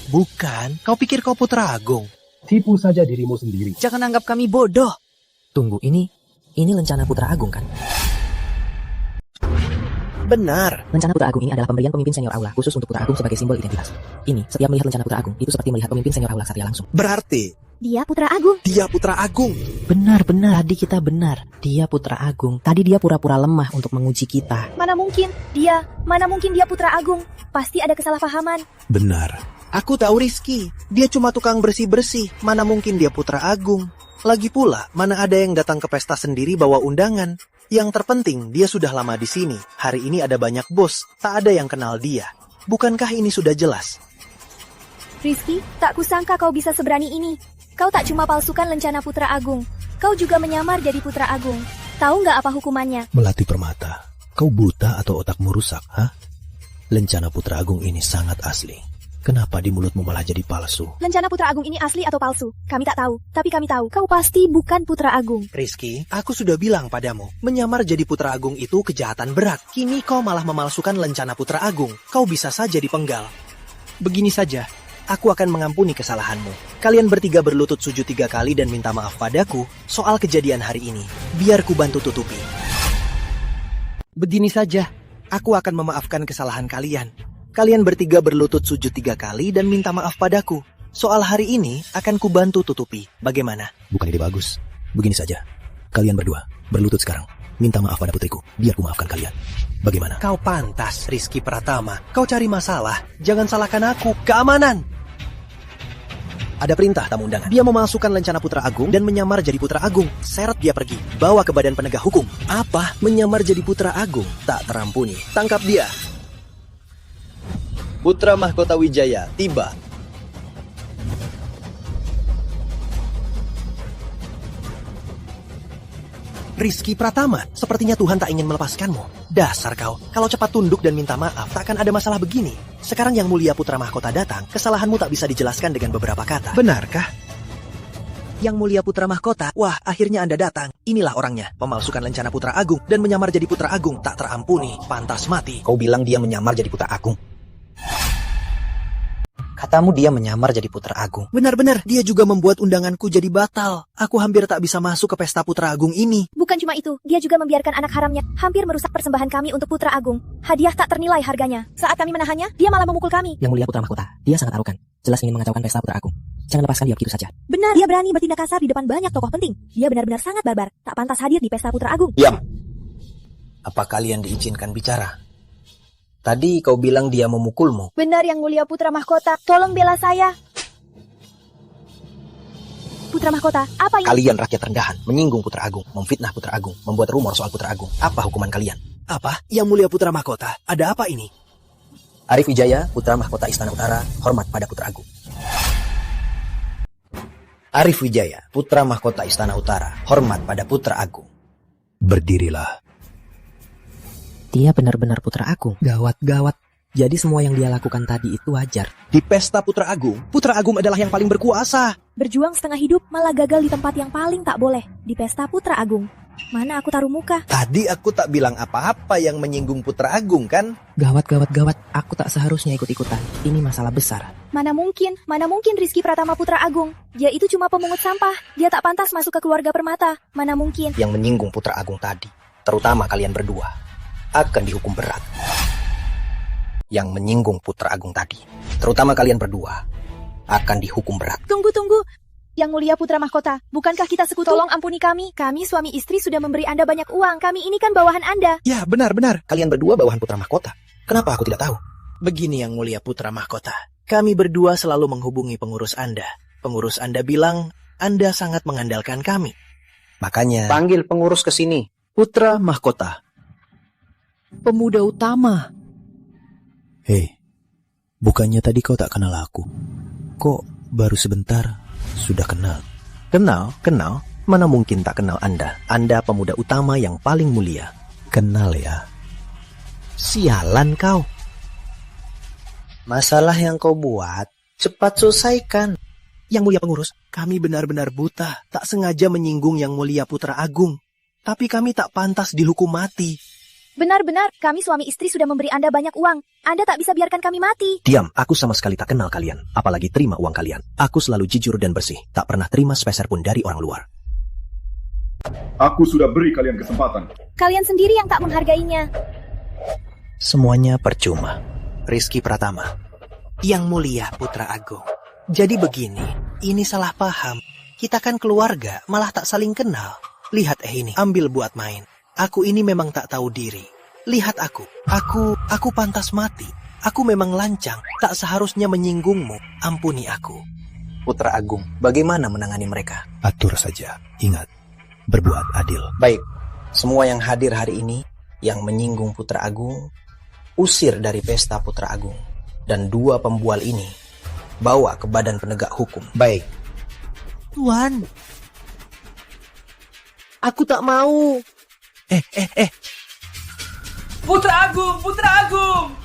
Bukan, kau pikir kau Putra Agung? Tipu saja dirimu sendiri. Jangan anggap kami bodoh. Tunggu, ini lencana Putra Agung kan? Benar. Lencana Putra Agung ini adalah pemberian pemimpin senior aula khusus untuk Putra Agung sebagai simbol identitas. Ini, setiap melihat lencana Putra Agung, itu seperti melihat pemimpin senior aula Satria langsung. Berarti dia Putra Agung. Dia Putra Agung. Benar. Tadi kita benar. Dia Putra Agung. Tadi dia pura-pura lemah untuk menguji kita. Mana mungkin dia Putra Agung. Pasti ada kesalahpahaman. Benar. Aku tahu Rizky. Dia cuma tukang bersih-bersih. Mana mungkin dia Putra Agung. Lagi pula, mana ada yang datang ke pesta sendiri bawa undangan. Yang terpenting, dia sudah lama di sini. Hari ini ada banyak bos. Tak ada yang kenal dia. Bukankah ini sudah jelas? Rizky, tak kusangka kau bisa seberani ini. Kau tak cuma palsukan lencana Putra Agung. Kau juga menyamar jadi Putra Agung. Tahu nggak apa hukumannya? Melati Permata, kau buta atau otakmu rusak, ha? Lencana Putra Agung ini sangat asli. Kenapa di mulutmu malah jadi palsu? Lencana Putra Agung ini asli atau palsu? Kami tak tahu, tapi kami tahu. Kau pasti bukan Putra Agung. Rizky, aku sudah bilang padamu, menyamar jadi Putra Agung itu kejahatan berat. Kini kau malah memalsukan lencana Putra Agung. Kau bisa saja dipenggal. Begini saja, aku akan mengampuni kesalahanmu. Kalian bertiga berlutut sujud 3 kali dan minta maaf padaku soal kejadian hari ini. Biar ku bantu tutupi. Begini saja, aku akan memaafkan kesalahan kalian. Kalian bertiga berlutut sujud 3 kali dan minta maaf padaku. Soal hari ini akan ku bantu tutupi. Bagaimana? Bukan ide bagus. Begini saja, kalian berdua berlutut sekarang. Minta maaf pada putriku, biar ku maafkan kalian. Bagaimana? Kau pantas, Rizky Pratama. Kau cari masalah, jangan salahkan aku. Keamanan! Ada perintah tamu undangan. Dia memalsukan lencana Putra Agung dan menyamar jadi Putra Agung. Seret dia pergi, bawa ke Badan Penegak Hukum. Apa? Menyamar jadi Putra Agung? Tak terampuni. Tangkap dia. Putra Mahkota Wijaya tiba. Rizky Pratama, sepertinya Tuhan tak ingin melepaskanmu. Dasar kau, kalau cepat tunduk dan minta maaf, tak akan ada masalah begini. Sekarang Yang Mulia Putra Mahkota datang, kesalahanmu tak bisa dijelaskan dengan beberapa kata. Benarkah? Yang Mulia Putra Mahkota, wah akhirnya Anda datang. Inilah orangnya, memalsukan lencana Putra Agung dan menyamar jadi Putra Agung, tak terampuni, pantas mati. Kau bilang dia menyamar jadi Putra Agung? Katamu dia menyamar jadi Putra Agung. Benar-benar, dia juga membuat undanganku jadi batal. Aku hampir tak bisa masuk ke Pesta Putra Agung ini. Bukan cuma itu, dia juga membiarkan anak haramnya hampir merusak persembahan kami untuk Putra Agung. Hadiah tak ternilai harganya. Saat kami menahannya, dia malah memukul kami. Yang Mulia Putra Mahkota, dia sangat arogan. Jelas ingin mengacaukan Pesta Putra Agung. Jangan lepaskan dia begitu saja. Benar, dia berani bertindak kasar di depan banyak tokoh penting. Dia benar-benar sangat barbar. Tak pantas hadir di Pesta Putra Agung. Diam. Apa kalian diizinkan bicara? Tadi kau bilang dia memukulmu. Benar, Yang Mulia Putra Mahkota. Tolong bela saya. Putra Mahkota, apa yang... Kalian rakyat rendahan, menyinggung Putra Agung, memfitnah Putra Agung, membuat rumor soal Putra Agung. Apa hukuman kalian? Apa? Yang Mulia Putra Mahkota, ada apa ini? Arif Wijaya, Putra Mahkota Istana Utara, hormat pada Putra Agung. Arif Wijaya, Putra Mahkota Istana Utara, hormat pada Putra Agung. Berdirilah. Dia benar-benar Putra Agung. Gawat. Jadi semua yang dia lakukan tadi itu wajar. Di pesta Putra Agung adalah yang paling berkuasa. Berjuang setengah hidup malah gagal di tempat yang paling tak boleh, di pesta Putra Agung. Mana aku taruh muka? Tadi aku tak bilang apa-apa yang menyinggung Putra Agung kan? Gawat. Aku tak seharusnya ikut-ikutan. Ini masalah besar. Mana mungkin Rizky Pratama Putra Agung. Dia itu cuma pemungut sampah. Dia tak pantas masuk ke keluarga Permata. Mana mungkin. Yang menyinggung Putra Agung tadi, terutama kalian berdua, akan dihukum berat. Yang menyinggung Putra Agung tadi, terutama kalian berdua, akan dihukum berat. Tunggu. Yang Mulia Putra Mahkota, bukankah kita sekutu? Tolong ampuni kami. Kami suami istri sudah memberi Anda banyak uang. Kami ini kan bawahan Anda. Ya, benar. Kalian berdua bawahan Putra Mahkota. Kenapa aku tidak tahu? Begini Yang Mulia Putra Mahkota, kami berdua selalu menghubungi pengurus Anda. Pengurus Anda bilang Anda sangat mengandalkan kami. Makanya panggil pengurus ke sini. Putra Mahkota. Pemuda utama. Hei, bukannya tadi kau tak kenal aku? Kok baru sebentar sudah kenal? Kenal? Mana mungkin tak kenal Anda? Anda pemuda utama yang paling mulia. Kenal ya? Sialan kau. Masalah yang kau buat, cepat selesaikan. Yang Mulia Pengurus, kami benar-benar buta, tak sengaja menyinggung Yang Mulia Putra Agung. Tapi kami tak pantas dihukum mati. Benar-benar, kami suami istri sudah memberi Anda banyak uang. Anda tak bisa biarkan kami mati. Diam, aku sama sekali tak kenal kalian. Apalagi terima uang kalian. Aku selalu jujur dan bersih. Tak pernah terima sepeser pun dari orang luar. Aku sudah beri kalian kesempatan. Kalian sendiri yang tak menghargainya. Semuanya percuma. Rizky Pratama, Yang Mulia Putra Agung. Jadi begini, ini salah paham. Kita kan keluarga, malah tak saling kenal. Lihat ini, ambil buat main. Aku ini memang tak tahu diri. Lihat aku pantas mati. Aku memang lancang, tak seharusnya menyinggungmu. Ampuni aku. Putra Agung, bagaimana menangani mereka? Atur saja, ingat, berbuat adil. Baik, semua yang hadir hari ini, yang menyinggung Putra Agung, usir dari pesta Putra Agung. Dan 2 pembual ini, bawa ke badan penegak hukum. Baik. Tuan, aku tak mau. Putra Agung!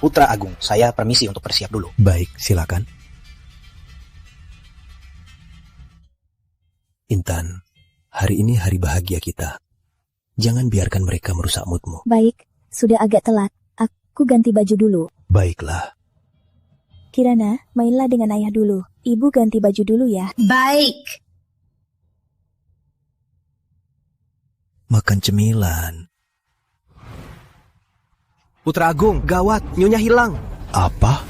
Putra Agung, saya permisi untuk bersiap dulu. Baik, silakan. Intan, hari ini hari bahagia kita. Jangan biarkan mereka merusak moodmu. Baik, sudah agak telat. Aku ganti baju dulu. Baiklah. Kirana, mainlah dengan ayah dulu. Ibu ganti baju dulu ya. Baik. Makan cemilan. Putra Agung, gawat, Nyonya hilang. Apa?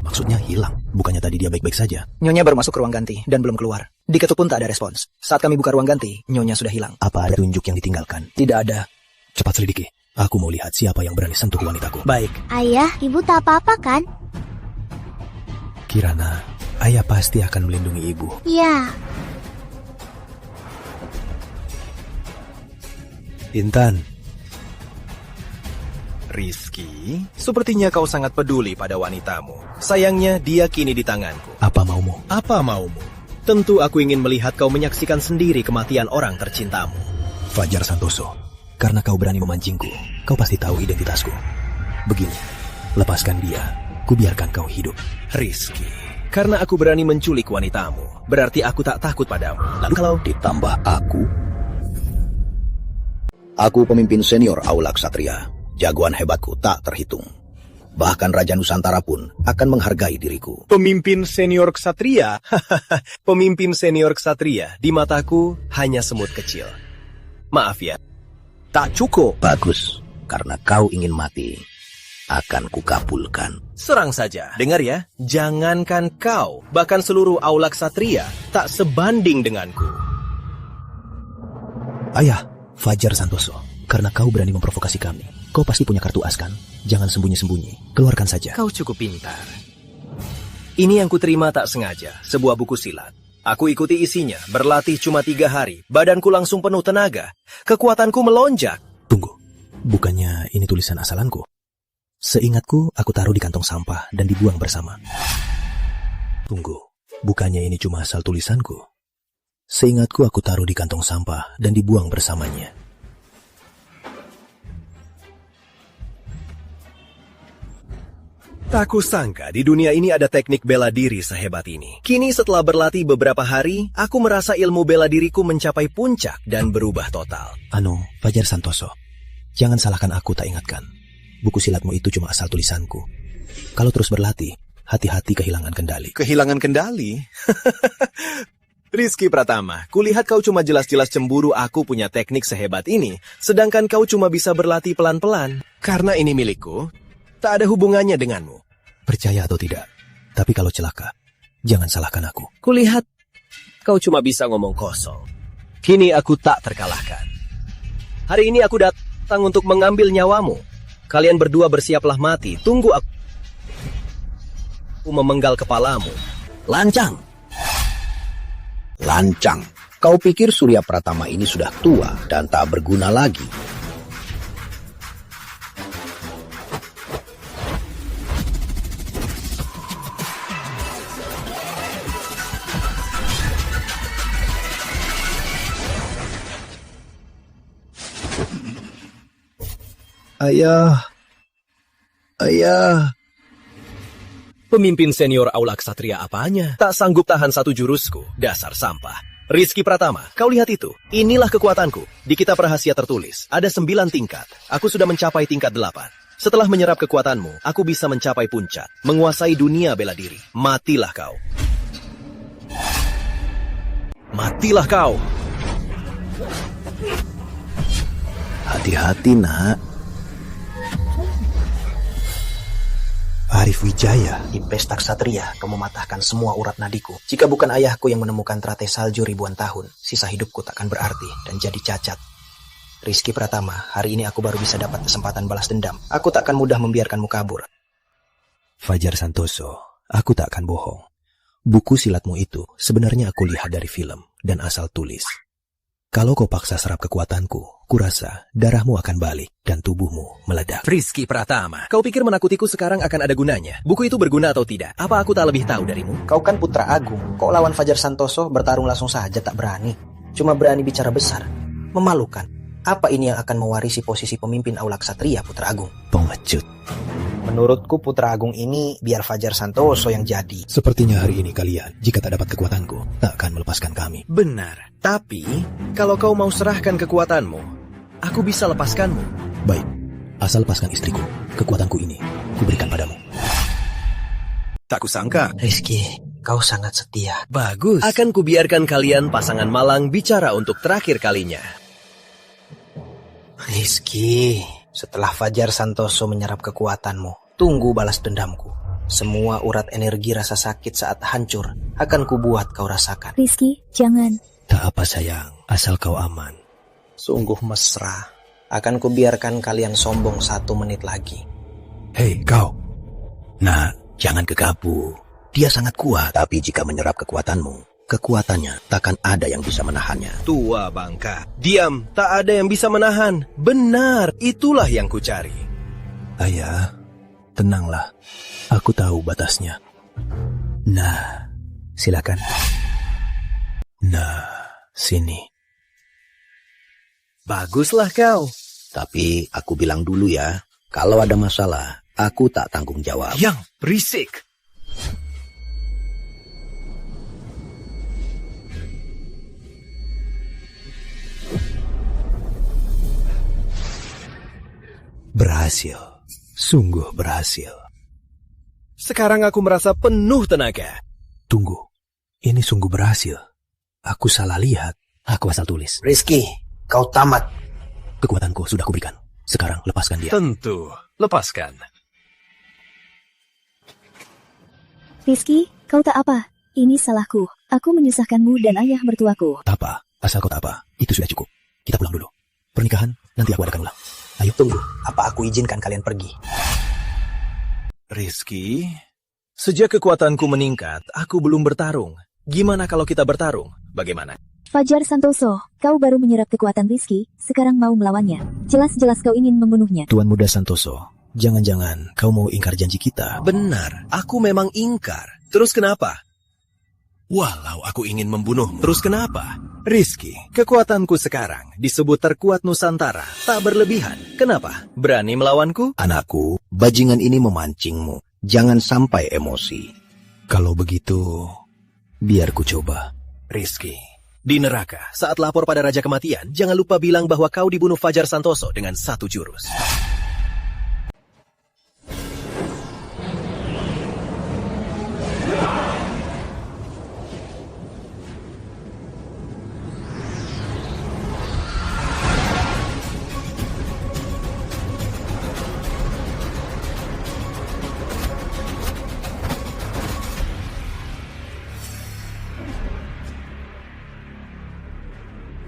Maksudnya hilang? Bukannya tadi dia baik-baik saja? Nyonya baru masuk ke ruang ganti dan belum keluar. Diketuk pun tak ada respons. Saat kami buka ruang ganti, Nyonya sudah hilang. Apa ada tunjuk yang ditinggalkan? Tidak ada. Cepat selidiki. Aku mau lihat siapa yang berani sentuh wanitaku. Baik. Ayah, ibu tak apa-apa kan? Kirana, ayah pasti akan melindungi ibu. Ya. Intan. Rizky, sepertinya kau sangat peduli pada wanitamu. Sayangnya dia kini di tanganku. Apa maumu? Apa maumu? Tentu aku ingin melihat kau menyaksikan sendiri kematian orang tercintamu. Fajar Santoso, karena kau berani memancingku, kau pasti tahu identitasku. Begini, lepaskan dia, ku biarkan kau hidup. Rizky, karena aku berani menculik wanitamu, berarti aku tak takut padamu. Lalu kalau ditambah aku pemimpin senior Aula Ksatria. Jagoan hebatku tak terhitung. Bahkan Raja Nusantara pun akan menghargai diriku. Pemimpin senior Ksatria? Pemimpin senior Ksatria di mataku hanya semut kecil. Maaf ya, tak cukup. Bagus, karena kau ingin mati, akan kukabulkan. Serang saja, dengar ya. Jangankan kau, bahkan seluruh Aula Ksatria tak sebanding denganku. Ayah, Fajar Santoso, karena kau berani memprovokasi kami. Kau pasti punya kartu as kan? Jangan sembunyi-sembunyi, keluarkan saja. Kau cukup pintar. Ini yang kuterima tak sengaja, sebuah buku silat. Aku ikuti isinya, berlatih cuma 3 hari, badanku langsung penuh tenaga, kekuatanku melonjak. Tunggu, bukannya ini tulisan asalanku? Seingatku, aku taruh di kantong sampah dan dibuang bersama. Tunggu, bukannya ini cuma asal tulisanku? Seingatku aku taruh di kantong sampah dan dibuang bersamanya. Tak kusangka di dunia ini ada teknik bela diri sehebat ini. Kini setelah berlatih beberapa hari, aku merasa ilmu bela diriku mencapai puncak dan berubah total. Fajar Santoso, jangan salahkan aku tak ingatkan. Buku silatmu itu cuma asal tulisanku. Kalau terus berlatih, hati-hati kehilangan kendali. Kehilangan kendali? Rizky Pratama, kulihat kau cuma jelas-jelas cemburu aku punya teknik sehebat ini, sedangkan kau cuma bisa berlatih pelan-pelan. Karena ini milikku, tak ada hubungannya denganmu. Percaya atau tidak, tapi kalau celaka, jangan salahkan aku. Kulihat kau cuma bisa ngomong kosong. Kini aku tak terkalahkan. Hari ini aku datang untuk mengambil nyawamu. Kalian berdua bersiaplah mati. Tunggu aku memenggal kepalamu. Lancang. Lancang. Kau pikir Surya Pratama ini sudah tua dan tak berguna lagi? Ayah. Pemimpin senior Aula Ksatria apanya? Tak sanggup tahan satu jurusku. Dasar sampah. Rizky Pratama, kau lihat itu. Inilah kekuatanku. Di kitab rahasia tertulis, ada 9 tingkat. Aku sudah mencapai tingkat 8. Setelah menyerap kekuatanmu, aku bisa mencapai puncak. Menguasai dunia bela diri. Matilah kau. Matilah kau. Hati-hati, nak. Arif Wijaya. Di pesta ksatria, kau mematahkan semua urat nadiku. Jika bukan ayahku yang menemukan teratai salju ribuan tahun, sisa hidupku takkan berarti dan jadi cacat. Rizky Pratama, hari ini aku baru bisa dapat kesempatan balas dendam. Aku takkan mudah membiarkanmu kabur. Fajar Santoso, aku tak akan bohong. Buku silatmu itu sebenarnya aku lihat dari film dan asal tulis. Kalau kau paksa serap kekuatanku, kurasa darahmu akan balik dan tubuhmu meledak. Rizky Pratama, kau pikir menakutiku sekarang akan ada gunanya? Buku itu berguna atau tidak? Apa aku tak lebih tahu darimu? Kau kan putra agung. Kok lawan Fajar Santoso bertarung langsung saja tak berani? Cuma berani bicara besar. Memalukan. Apa ini yang akan mewarisi posisi pemimpin Aula Ksatria, Putra Agung? Pengecut. Menurutku Putra Agung ini biar Fajar Santoso yang jadi. Sepertinya hari ini kalian, jika tak dapat kekuatanku, tak akan melepaskan kami. Benar. Tapi, kalau kau mau serahkan kekuatanmu, aku bisa lepaskanmu. Baik, asal lepaskan istriku. Kekuatanku ini, kuberikan padamu. Tak kusangka. Rizky, kau sangat setia. Bagus. Akan kubiarkan kalian pasangan malang bicara untuk terakhir kalinya. Rizky, setelah Fajar Santoso menyerap kekuatanmu, tunggu balas dendamku. Semua urat energi rasa sakit saat hancur akan kubuat kau rasakan. Rizky, jangan. Tak apa sayang, asal kau aman. Sungguh mesra. Akan kubiarkan kalian sombong 1 menit lagi. Hei kau. Nah, jangan gegabah. Dia sangat kuat, tapi jika menyerap kekuatanmu, kekuatannya takkan ada yang bisa menahannya. Tua bangka. Diam, tak ada yang bisa menahan. Benar, itulah yang kucari. Ayah, tenanglah. Aku tahu batasnya. Nah, silakan. Nah, sini. Baguslah kau. Tapi aku bilang dulu ya, kalau ada masalah, aku tak tanggung jawab. Yang berisik. Berhasil. Sungguh berhasil. Sekarang aku merasa penuh tenaga. Tunggu. Ini sungguh berhasil. Aku salah lihat. Aku asal tulis. Rizky, kau tamat. Kekuatanku sudah kuberikan. Sekarang lepaskan dia. Tentu. Lepaskan. Rizky, kau tak apa. Ini salahku. Aku menyusahkanmu dan ayah mertuaku. Tak apa. Asal kau tak apa. Itu sudah cukup. Kita pulang dulu. Pernikahan nanti aku adakan ulang. Ayo. Tunggu. Apa aku izinkan kalian pergi? Rizky, sejak kekuatanku meningkat, aku belum bertarung. Gimana kalau kita bertarung? Bagaimana? Fajar Santoso, kau baru menyerap kekuatan Rizky, sekarang mau melawannya. Jelas-jelas kau ingin membunuhnya. Tuan Muda Santoso, jangan-jangan kau mau ingkar janji kita. Benar, aku memang ingkar. Terus kenapa? Walau aku ingin membunuhmu, terus kenapa? Rizky, kekuatanku sekarang disebut terkuat Nusantara, tak berlebihan. Kenapa? Berani melawanku? Anakku, bajingan ini memancingmu. Jangan sampai emosi. Kalau begitu, biar ku coba. Rizky, di neraka, saat lapor pada Raja Kematian, jangan lupa bilang bahwa kau dibunuh Fajar Santoso dengan 1 jurus.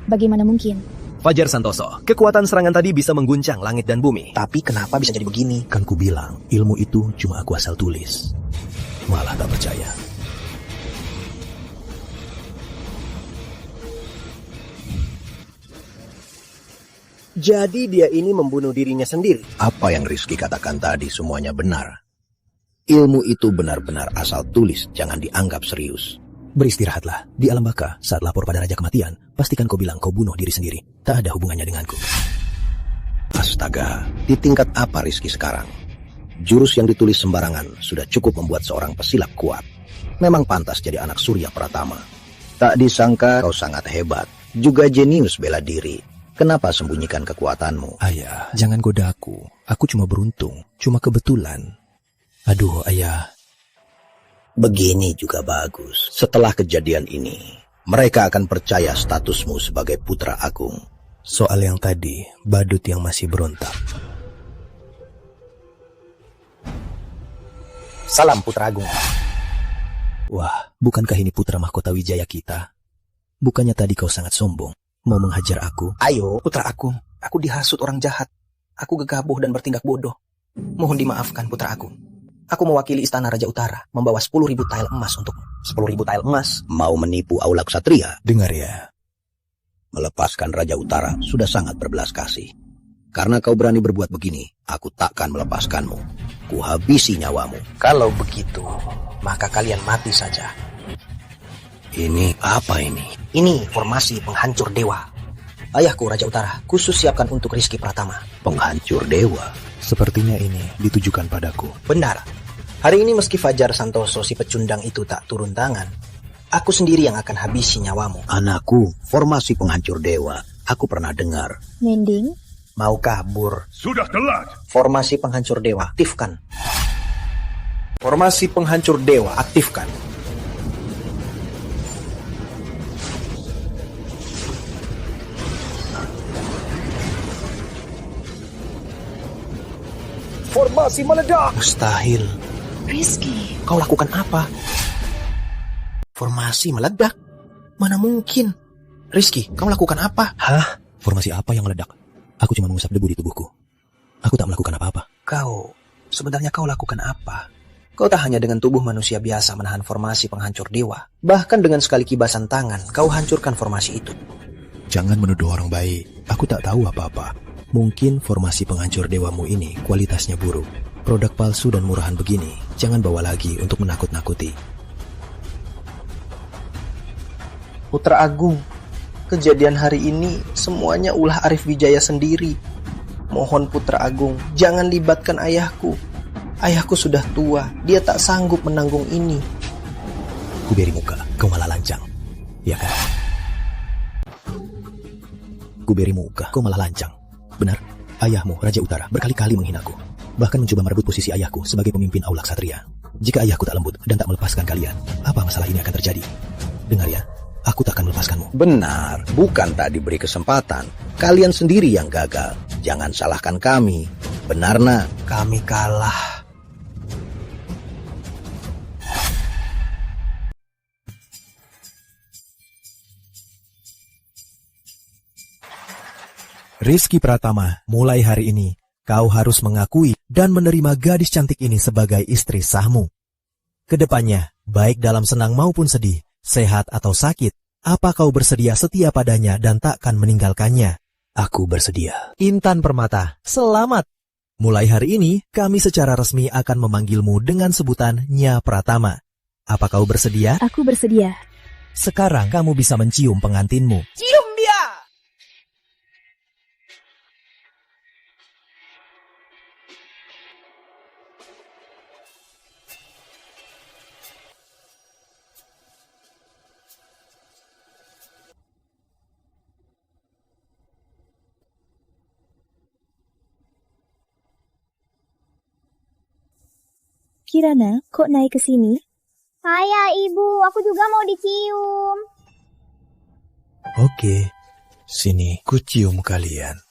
Bagaimana mungkin? Fajar Santoso, kekuatan serangan tadi bisa mengguncang langit dan bumi. Tapi kenapa bisa jadi begini? Kan ku bilang, ilmu itu cuma aku asal tulis. Malah tak percaya. Jadi dia ini membunuh dirinya sendiri. Apa yang Rizky katakan tadi semuanya benar. Ilmu itu benar-benar asal tulis, jangan dianggap serius. Beristirahatlah. Di alam baka, saat lapor pada Raja Kematian, pastikan kau bilang kau bunuh diri sendiri. Tak ada hubungannya denganku. Astaga, di tingkat apa Rizky sekarang? Jurus yang ditulis sembarangan sudah cukup membuat seorang pesilap kuat. Memang pantas jadi anak Surya Pratama. Tak disangka kau sangat hebat. Juga jenius bela diri. Kenapa sembunyikan kekuatanmu? Ayah, jangan goda aku. Aku cuma beruntung. Cuma kebetulan. Aduh, ayah. Begini juga bagus. Setelah kejadian ini, mereka akan percaya statusmu sebagai putra agung. Soal yang tadi, badut yang masih berontak. Salam Putra Agung. Wah, bukankah ini putra mahkota Wijaya kita? Bukannya tadi kau sangat sombong, mau menghajar aku? Ayo, Putra Agung. Aku dihasut orang jahat. Aku gegabah dan bertindak bodoh. Mohon dimaafkan Putra Agung. Aku mewakili Istana Raja Utara, membawa 10.000 tael emas untukmu. 10.000 tael emas. Mau menipu Aulak Ksatria? Dengar ya. Melepaskan Raja Utara sudah sangat berbelas kasih. Karena kau berani berbuat begini, aku takkan melepaskanmu. Ku habisi nyawamu. Kalau begitu, maka kalian mati saja. Ini apa ini? Ini formasi penghancur dewa. Ayahku Raja Utara khusus siapkan untuk Rizky Pratama. Penghancur dewa? Sepertinya ini ditujukan padaku. Benar. Hari ini meski Fajar Santoso si pecundang itu tak turun tangan, aku sendiri yang akan habisi nyawamu. Anakku, formasi penghancur dewa. Aku pernah dengar. Mending? Mau kabur. Sudah telat. Formasi penghancur dewa, aktifkan. Formasi penghancur dewa, aktifkan. Formasi meledak. Mustahil. Rizky, kau lakukan apa? Formasi meledak? Mana mungkin? Rizky, kau lakukan apa? Hah? Formasi apa yang meledak? Aku cuma mengusap debu di tubuhku. Aku tak melakukan apa-apa. Sebenarnya kau lakukan apa? Kau tak hanya dengan tubuh manusia biasa menahan formasi penghancur dewa. Bahkan dengan sekali kibasan tangan, kau hancurkan formasi itu. Jangan menuduh orang baik. Aku tak tahu apa-apa. Mungkin formasi penghancur dewamu ini kualitasnya buruk. Produk palsu dan murahan begini, jangan bawa lagi untuk menakut-nakuti. Putra Agung, kejadian hari ini semuanya ulah Arif Wijaya sendiri. Mohon Putra Agung, jangan libatkan ayahku. Ayahku sudah tua, dia tak sanggup menanggung ini. Ku beri muka, kau malah lancang. Ya kan? Ku beri muka, kau malah lancang. Benar, ayahmu, Raja Utara, berkali-kali menghinaku. Bahkan mencoba merebut posisi ayahku sebagai pemimpin Aulak Ksatria. Jika ayahku tak lembut dan tak melepaskan kalian, apa masalah ini akan terjadi? Dengar ya, aku tak akan melepaskanmu. Benar, bukan tak diberi kesempatan. Kalian sendiri yang gagal. Jangan salahkan kami. Benar nak? Kami kalah. Rizky Pratama, mulai hari ini, kau harus mengakui dan menerima gadis cantik ini sebagai istri sahmu. Kedepannya, baik dalam senang maupun sedih, sehat atau sakit, apa kau bersedia setia padanya dan takkan meninggalkannya? Aku bersedia. Intan Permata, selamat! Mulai hari ini, kami secara resmi akan memanggilmu dengan sebutan Nya Pratama. Apa kau bersedia? Aku bersedia. Sekarang kamu bisa mencium pengantinmu. Cium dia! Kirana, kok naik ke sini? Saya ibu, aku juga mau dicium. Oke, sini ku cium kalian.